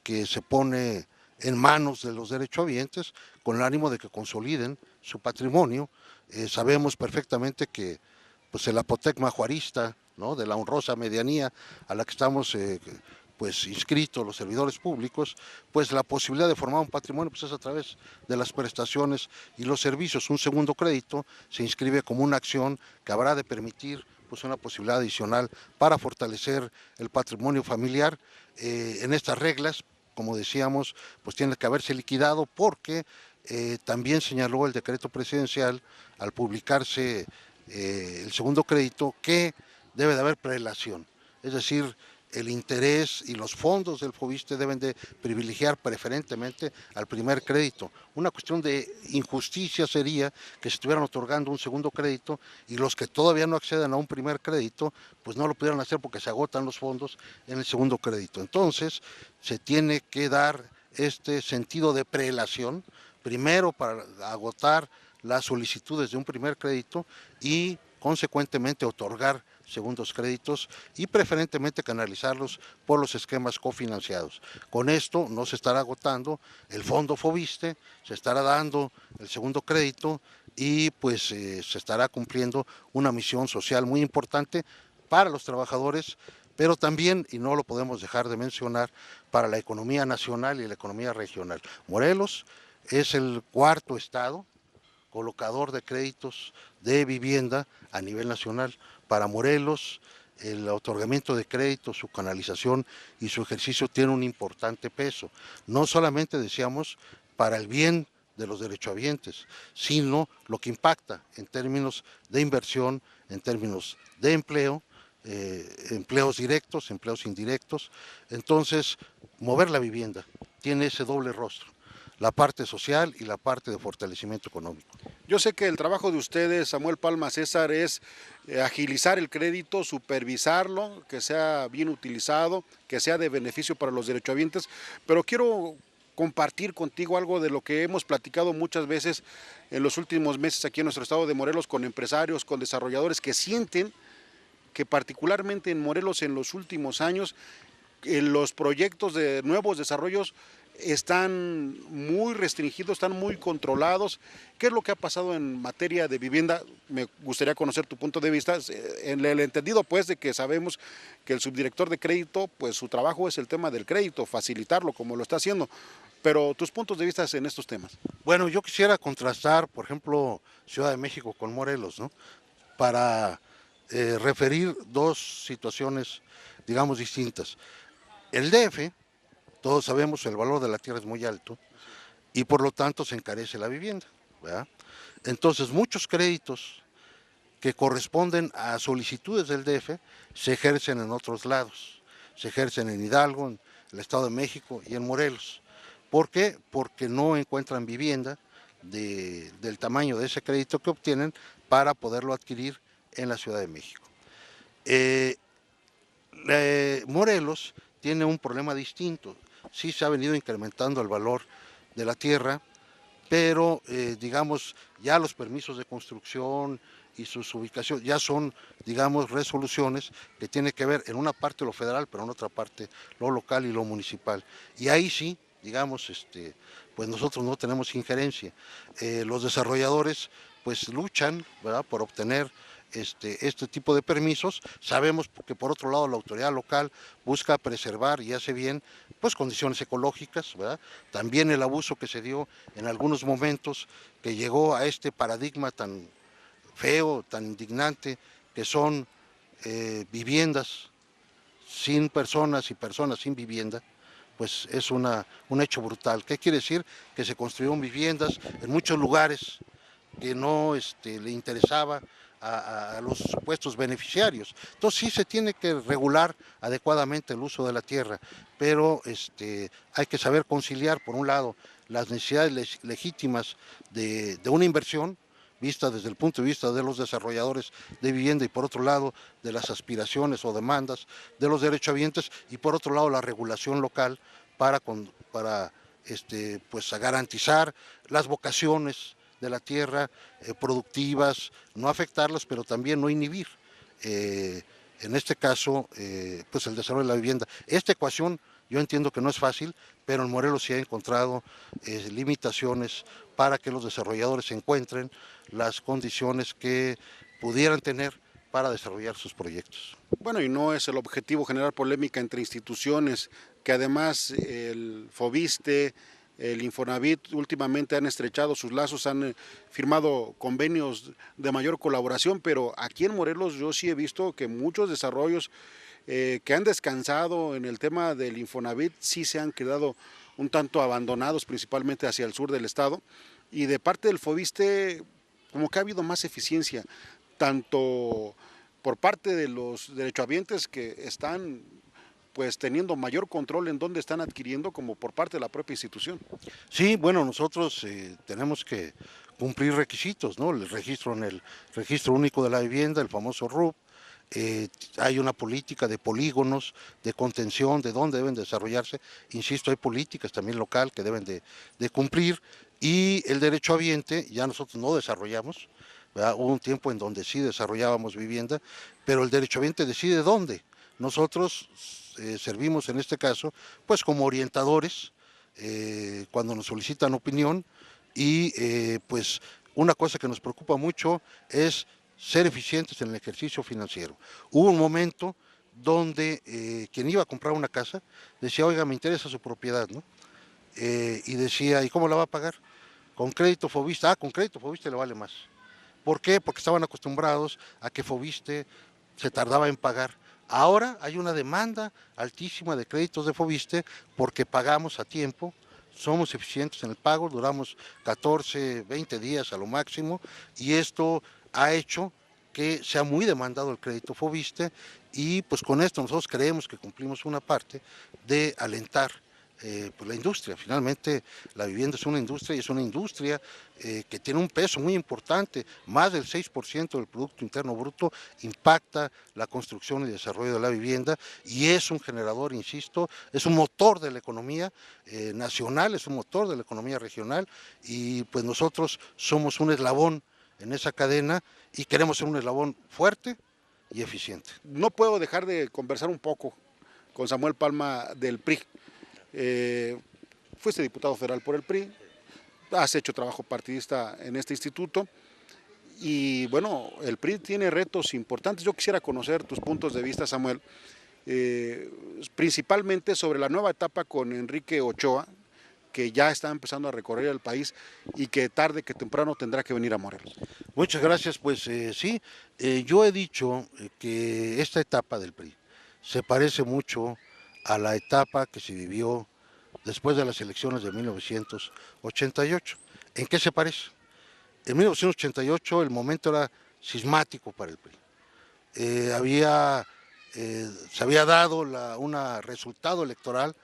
que se pone en manos de los derechohabientes con el ánimo de que consoliden su patrimonio. Sabemos perfectamente que pues el Apotec majuarista, ¿no?, de la honrosa medianía a la que estamos pues inscritos los servidores públicos, pues la posibilidad de formar un patrimonio pues es a través de las prestaciones y los servicios. Un segundo crédito se inscribe como una acción que habrá de permitir pues una posibilidad adicional para fortalecer el patrimonio familiar. En estas reglas, como decíamos, pues tiene que haberse liquidado porque también señaló el decreto presidencial al publicarse el segundo crédito que debe de haber prelación, es decir, el interés y los fondos del FOVISSSTE deben de privilegiar preferentemente al primer crédito. Una cuestión de injusticia sería que se estuvieran otorgando un segundo crédito y los que todavía no acceden a un primer crédito, pues no lo pudieran hacer porque se agotan los fondos en el segundo crédito. Entonces, se tiene que dar este sentido de prelación, primero para agotar las solicitudes de un primer crédito y consecuentemente otorgar segundos créditos y preferentemente canalizarlos por los esquemas cofinanciados. Con esto no se estará agotando el fondo FOVISSSTE, se estará dando el segundo crédito y pues se estará cumpliendo una misión social muy importante para los trabajadores, pero también, y no lo podemos dejar de mencionar, para la economía nacional y la economía regional. Morelos es el cuarto estado colocador de créditos de vivienda a nivel nacional. Para Morelos, el otorgamiento de créditos, su canalización y su ejercicio tiene un importante peso. No solamente, decíamos, para el bien de los derechohabientes, sino lo que impacta en términos de inversión, en términos de empleo, empleos directos, empleos indirectos. Entonces, mover la vivienda tiene ese doble rostro, la parte social y la parte de fortalecimiento económico. Yo sé que el trabajo de ustedes, Samuel Palma, César, es agilizar el crédito, supervisarlo, que sea bien utilizado, que sea de beneficio para los derechohabientes, pero quiero compartir contigo algo de lo que hemos platicado muchas veces en los últimos meses aquí en nuestro estado de Morelos con empresarios, con desarrolladores que sienten que particularmente en Morelos en los últimos años los proyectos de nuevos desarrollos están muy restringidos, están muy controlados. ¿Qué es lo que ha pasado en materia de vivienda? Me gustaría conocer tu punto de vista, en el entendido pues de que sabemos que el subdirector de crédito, pues su trabajo es el tema del crédito, facilitarlo como lo está haciendo, pero tus puntos de vista en estos temas. Bueno, yo quisiera contrastar, por ejemplo, Ciudad de México con Morelos, ¿no?, para referir dos situaciones, digamos, distintas. El DF, todos sabemos, el valor de la tierra es muy alto y por lo tanto se encarece la vivienda, ¿verdad? Entonces muchos créditos que corresponden a solicitudes del DF se ejercen en otros lados, se ejercen en Hidalgo, en el Estado de México y en Morelos. ¿Por qué? Porque no encuentran vivienda del tamaño de ese crédito que obtienen para poderlo adquirir en la Ciudad de México. Morelos tiene un problema distinto. Sí se ha venido incrementando el valor de la tierra, pero digamos ya los permisos de construcción y sus ubicaciones ya son, digamos, resoluciones que tienen que ver en una parte lo federal, pero en otra parte lo local y lo municipal. Y ahí sí, digamos, pues nosotros no tenemos injerencia. Los desarrolladores pues luchan, ¿verdad?, por obtener este tipo de permisos. Sabemos que por otro lado la autoridad local busca preservar y hace bien pues condiciones ecológicas, ¿verdad? También el abuso que se dio en algunos momentos que llegó a este paradigma tan feo, tan indignante, que son viviendas sin personas y personas sin vivienda, pues es un hecho brutal. ¿Qué quiere decir? Que se construyeron viviendas en muchos lugares que no le interesaba a los supuestos beneficiarios. Entonces sí se tiene que regular adecuadamente el uso de la tierra, pero hay que saber conciliar, por un lado, las necesidades legítimas de una inversión, vista desde el punto de vista de los desarrolladores de vivienda y por otro lado de las aspiraciones o demandas de los derechohabientes y por otro lado la regulación local para pues, garantizar las vocaciones de la tierra productivas, no afectarlas, pero también no inhibir, en este caso, pues el desarrollo de la vivienda. Esta ecuación yo entiendo que no es fácil, pero en Morelos sí ha encontrado limitaciones para que los desarrolladores encuentren las condiciones que pudieran tener para desarrollar sus proyectos. Bueno, y no es el objetivo generar polémica entre instituciones, que además el Foviste, el Infonavit últimamente han estrechado sus lazos, han firmado convenios de mayor colaboración, pero aquí en Morelos yo sí he visto que muchos desarrollos que han descansado en el tema del Infonavit sí se han quedado un tanto abandonados, principalmente hacia el sur del estado, y de parte del Foviste como que ha habido más eficiencia, tanto por parte de los derechohabientes que están pues teniendo mayor control en dónde están adquiriendo, como por parte de la propia institución. Sí, bueno, nosotros tenemos que cumplir requisitos, ¿no? El registro en el Registro Único de la Vivienda, el famoso RUP, hay una política de polígonos, de contención, de dónde deben desarrollarse, insisto, hay políticas también local que deben de cumplir, y el derechohabiente ya nosotros no desarrollamos, ¿verdad? Hubo un tiempo en donde sí desarrollábamos vivienda, pero el derechohabiente decide dónde. Nosotros servimos en este caso pues como orientadores cuando nos solicitan opinión y pues una cosa que nos preocupa mucho es ser eficientes en el ejercicio financiero. Hubo un momento donde quien iba a comprar una casa decía, oiga, me interesa su propiedad, ¿no? Y decía, ¿y cómo la va a pagar? Con crédito Foviste. Con crédito Foviste le vale más. ¿Por qué? Porque estaban acostumbrados a que Foviste se tardaba en pagar. Ahora hay una demanda altísima de créditos de Foviste porque pagamos a tiempo, somos eficientes en el pago, duramos 14, 20 días a lo máximo, y esto ha hecho que sea muy demandado el crédito Foviste, y pues con esto nosotros creemos que cumplimos una parte de alentar pues la industria. Finalmente la vivienda es una industria y es una industria que tiene un peso muy importante, más del 6% del Producto Interno Bruto impacta la construcción y desarrollo de la vivienda, y es un generador, insisto, es un motor de la economía nacional, es un motor de la economía regional, y pues nosotros somos un eslabón en esa cadena y queremos ser un eslabón fuerte y eficiente. No puedo dejar de conversar un poco con Samuel Palma del PRI. Fuiste diputado federal por el PRI, has hecho trabajo partidista en este instituto y bueno, el PRI tiene retos importantes. Yo quisiera conocer tus puntos de vista, Samuel, principalmente sobre la nueva etapa con Enrique Ochoa, que ya está empezando a recorrer el país y que tarde que temprano tendrá que venir a Morelos. Muchas gracias, pues sí, yo he dicho que esta etapa del PRI se parece mucho a la etapa que se vivió después de las elecciones de 1988. ¿En qué se parece? En 1988 el momento era sismático para el PRI. Se había dado un resultado electoral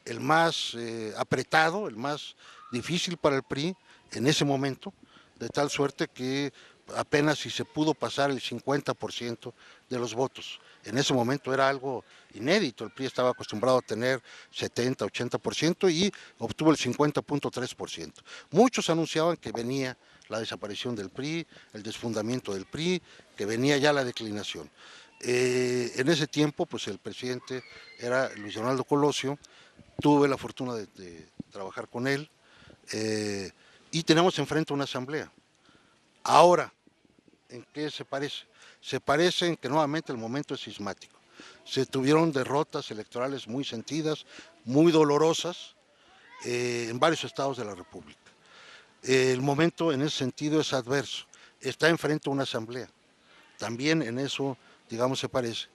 el más apretado, el más difícil para el PRI en ese momento, de tal suerte que apenas si se pudo pasar el 50% de los votos. En ese momento era algo inédito, el PRI estaba acostumbrado a tener 70, 80% y obtuvo el 50.3%. Muchos anunciaban que venía la desaparición del PRI, el desfundamiento del PRI, que venía ya la declinación. En ese tiempo, pues el presidente era Luis Donaldo Colosio, tuve la fortuna de trabajar con él y tenemos enfrente una asamblea. Ahora, ¿en qué se parece? Se parece en que nuevamente el momento es sismático. Se tuvieron derrotas electorales muy sentidas, muy dolorosas en varios estados de la República. El momento en ese sentido es adverso. Está enfrente una asamblea. También en eso, digamos, se parece.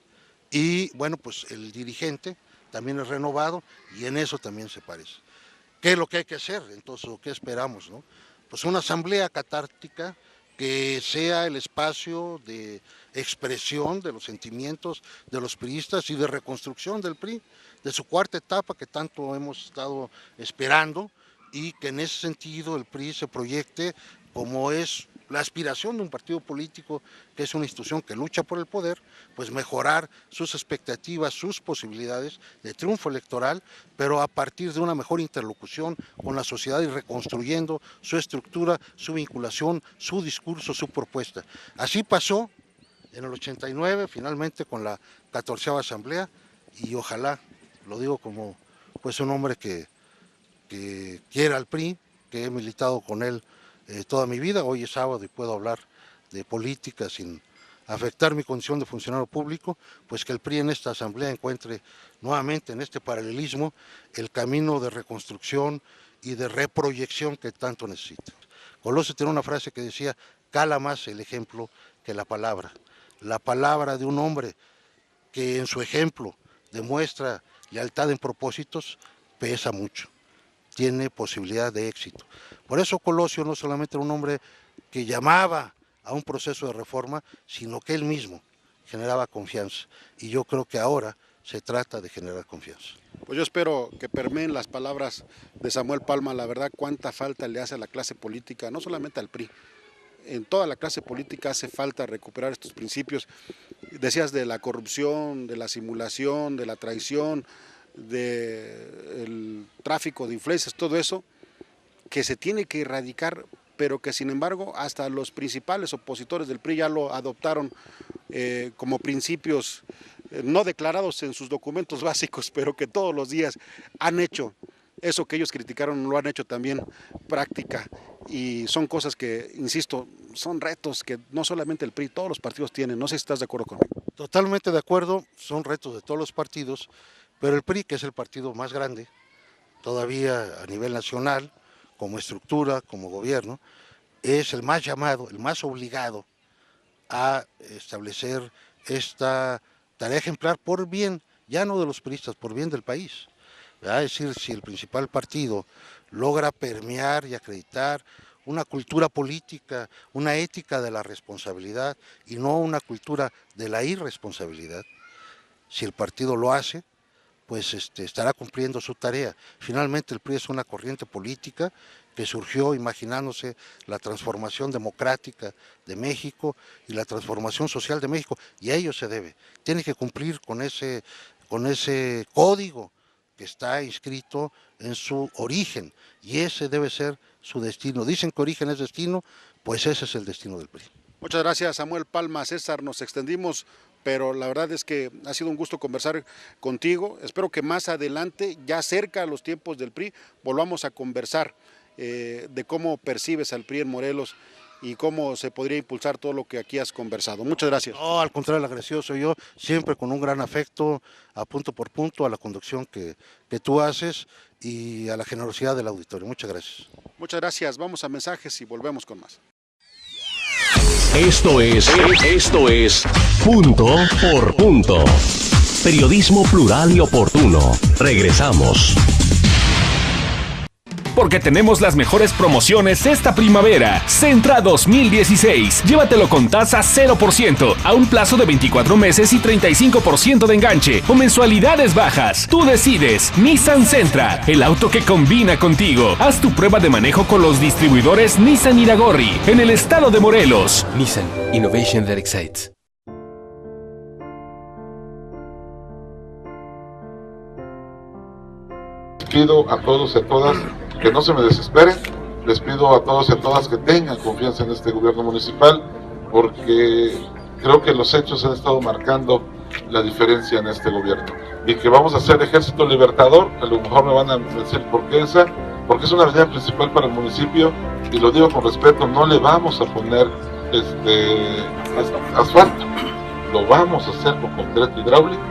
Y bueno, pues el dirigente también es renovado y en eso también se parece. ¿Qué es lo que hay que hacer? Entonces, ¿qué esperamos, no? Pues una asamblea catártica que sea el espacio de expresión de los sentimientos de los priistas y de reconstrucción del PRI, de su cuarta etapa que tanto hemos estado esperando, y que en ese sentido el PRI se proyecte como es la aspiración de un partido político, que es una institución que lucha por el poder, pues mejorar sus expectativas, sus posibilidades de triunfo electoral, pero a partir de una mejor interlocución con la sociedad y reconstruyendo su estructura, su vinculación, su discurso, su propuesta. Así pasó en el 89, finalmente con la 14ª Asamblea, y ojalá, lo digo como pues un hombre que quiera al PRI, que he militado con él toda mi vida. Hoy es sábado y puedo hablar de política sin afectar mi condición de funcionario público, pues que el PRI en esta asamblea encuentre nuevamente en este paralelismo el camino de reconstrucción y de reproyección que tanto necesita. Colosio tiene una frase que decía: cala más el ejemplo que la palabra. La palabra de un hombre que en su ejemplo demuestra lealtad en propósitos pesa mucho, tiene posibilidad de éxito. Por eso Colosio no solamente era un hombre que llamaba a un proceso de reforma, sino que él mismo generaba confianza. Y yo creo que ahora se trata de generar confianza. Pues yo espero que permeen las palabras de Samuel Palma. La verdad, cuánta falta le hace a la clase política, no solamente al PRI. En toda la clase política hace falta recuperar estos principios. Decías de la corrupción, de la simulación, de la traición, del tráfico de influencias, todo eso que se tiene que erradicar, pero que sin embargo hasta los principales opositores del PRI ya lo adoptaron como principios no declarados en sus documentos básicos, pero que todos los días han hecho eso que ellos criticaron, lo han hecho también práctica, y son cosas que, insisto, son retos que no solamente el PRI, todos los partidos tienen. No sé si estás de acuerdo conmigo. Totalmente de acuerdo, son retos de todos los partidos, pero el PRI, que es el partido más grande, todavía a nivel nacional, como estructura, como gobierno, es el más llamado, el más obligado a establecer esta tarea ejemplar por bien, ya no de los priistas, por bien del país. Es decir, si el principal partido logra permear y acreditar una cultura política, una ética de la responsabilidad y no una cultura de la irresponsabilidad, si el partido lo hace, pues estará cumpliendo su tarea. Finalmente el PRI es una corriente política que surgió imaginándose la transformación democrática de México y la transformación social de México, y a ello se debe. Tiene que cumplir con ese código que está inscrito en su origen, y ese debe ser su destino. Dicen que origen es destino, pues ese es el destino del PRI. Muchas gracias, Samuel Palma. César, nos extendimos, pero la verdad es que ha sido un gusto conversar contigo. Espero que más adelante, ya cerca a los tiempos del PRI, volvamos a conversar de cómo percibes al PRI en Morelos y cómo se podría impulsar todo lo que aquí has conversado. Muchas gracias. No, al contrario, el agradecido soy yo, siempre con un gran afecto, a punto por punto, a la conducción que tú haces y a la generosidad del auditorio. Muchas gracias. Muchas gracias. Vamos a mensajes y volvemos con más. Esto es Punto por Punto. Periodismo plural y oportuno. Regresamos. Porque tenemos las mejores promociones esta primavera. Sentra 2016. Llévatelo con tasa 0%, a un plazo de 24 meses y 35% de enganche, o mensualidades bajas. Tú decides. Nissan Sentra, el auto que combina contigo. Haz tu prueba de manejo con los distribuidores Nissan Iragorri, en el estado de Morelos. Nissan, Innovation that excites. Pido a todos y a todas que no se me desesperen. Les pido a todos y a todas que tengan confianza en este gobierno municipal, porque creo que los hechos han estado marcando la diferencia en este gobierno, y que vamos a hacer ejército libertador. A lo mejor me van a decir por qué porque es una avenida principal para el municipio, y lo digo con respeto, no le vamos a poner asfalto, lo vamos a hacer con concreto hidráulico,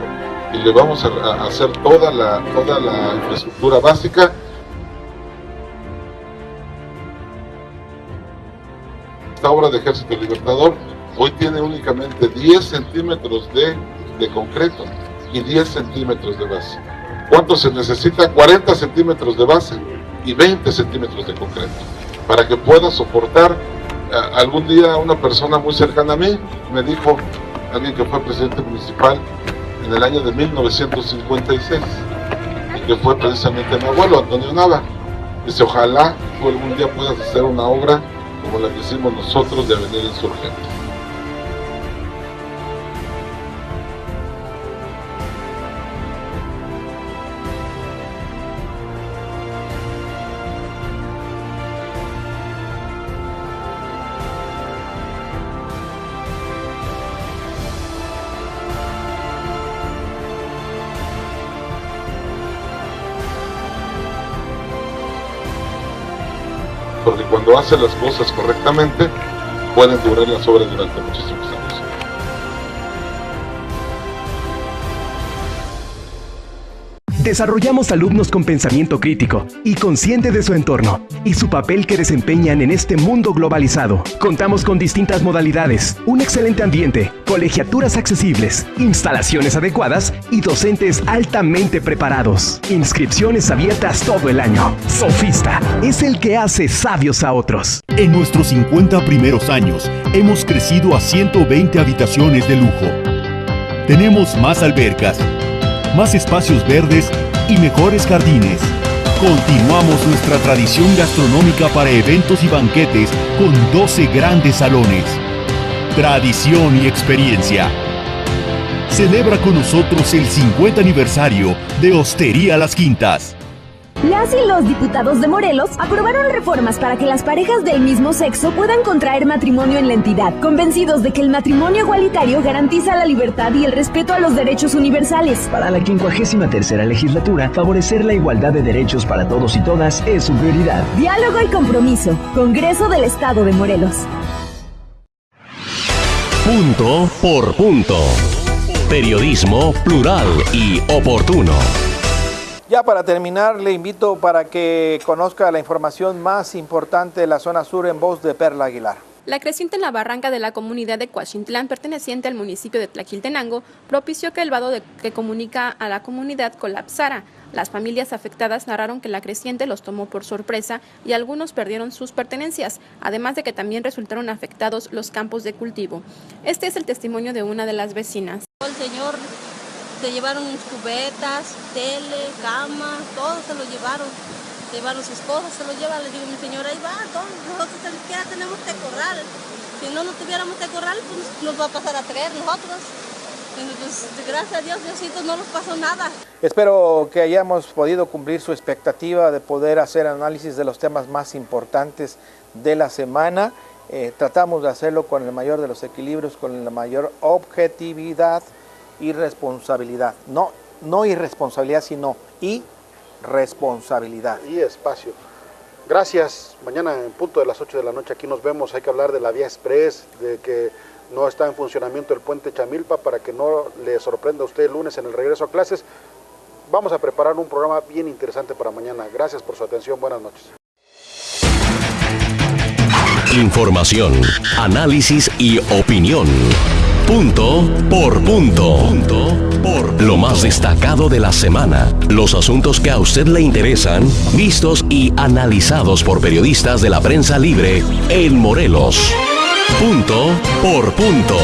y le vamos a hacer toda la infraestructura básica. Esta obra de Ejército Libertador hoy tiene únicamente 10 centímetros de concreto y 10 centímetros de base. ¿Cuánto se necesita? 40 centímetros de base y 20 centímetros de concreto, para que pueda soportar. Algún día una persona muy cercana a mí me dijo, alguien que fue presidente municipal en el año de 1956, y que fue precisamente mi abuelo, Antonio Nava, dice: ojalá tú algún día puedas hacer una obra como como la que hicimos nosotros de Avenida Insurgentes. Porque cuando hace las cosas correctamente, pueden durar las obras durante muchísimos años. Desarrollamos alumnos con pensamiento crítico y consciente de su entorno y su papel que desempeñan en este mundo globalizado. Contamos con distintas modalidades, un excelente ambiente, colegiaturas accesibles, instalaciones adecuadas y docentes altamente preparados. Inscripciones abiertas todo el año. Sofista es el que hace sabios a otros. En nuestros 50 primeros años, hemos crecido a 120 habitaciones de lujo. Tenemos más albercas, más espacios verdes y mejores jardines. Continuamos nuestra tradición gastronómica para eventos y banquetes con 12 grandes salones. Tradición y experiencia. Celebra con nosotros el 50 aniversario de Hostería Las Quintas. Las y los diputados de Morelos aprobaron reformas para que las parejas del mismo sexo puedan contraer matrimonio en la entidad, convencidos de que el matrimonio igualitario garantiza la libertad y el respeto a los derechos universales. Para la 53ª legislatura, favorecer la igualdad de derechos para todos y todas es su prioridad. Diálogo y compromiso. Congreso del Estado de Morelos. Punto por punto. Periodismo plural y oportuno. Ya para terminar, le invito para que conozca la información más importante de la zona sur en voz de Perla Aguilar. La creciente en la barranca de la comunidad de Coaxintlán, perteneciente al municipio de Tlaquiltenango, propició que el vado que comunica a la comunidad colapsara. Las familias afectadas narraron que la creciente los tomó por sorpresa y algunos perdieron sus pertenencias, además de que también resultaron afectados los campos de cultivo. Este es el testimonio de una de las vecinas. El señor se llevaron cubetas, tele, cama, todo se lo llevaron. Se llevaron sus cosas, se lo llevan. Le digo, mi señora, ahí va, todos nosotros ni siquiera tenemos corral. Si no tuviéramos corral, pues nos va a pasar a traer nosotros. Pues, gracias a Dios, Diosito, no nos pasó nada. Espero que hayamos podido cumplir su expectativa de poder hacer análisis de los temas más importantes de la semana. Tratamos de hacerlo con el mayor de los equilibrios, con la mayor objetividad y responsabilidad. No irresponsabilidad, sino responsabilidad. Y espacio. Gracias. Mañana en punto de las 8 de la noche aquí nos vemos. Hay que hablar de la vía express, de que no está en funcionamiento el puente Chamilpa, para que no le sorprenda a usted el lunes en el regreso a clases. Vamos a preparar un programa bien interesante para mañana. Gracias por su atención. Buenas noches. Información, análisis y opinión. Punto por punto. Lo más destacado de la semana. Los asuntos que a usted le interesan, vistos y analizados por periodistas de la prensa libre en Morelos. Punto por punto.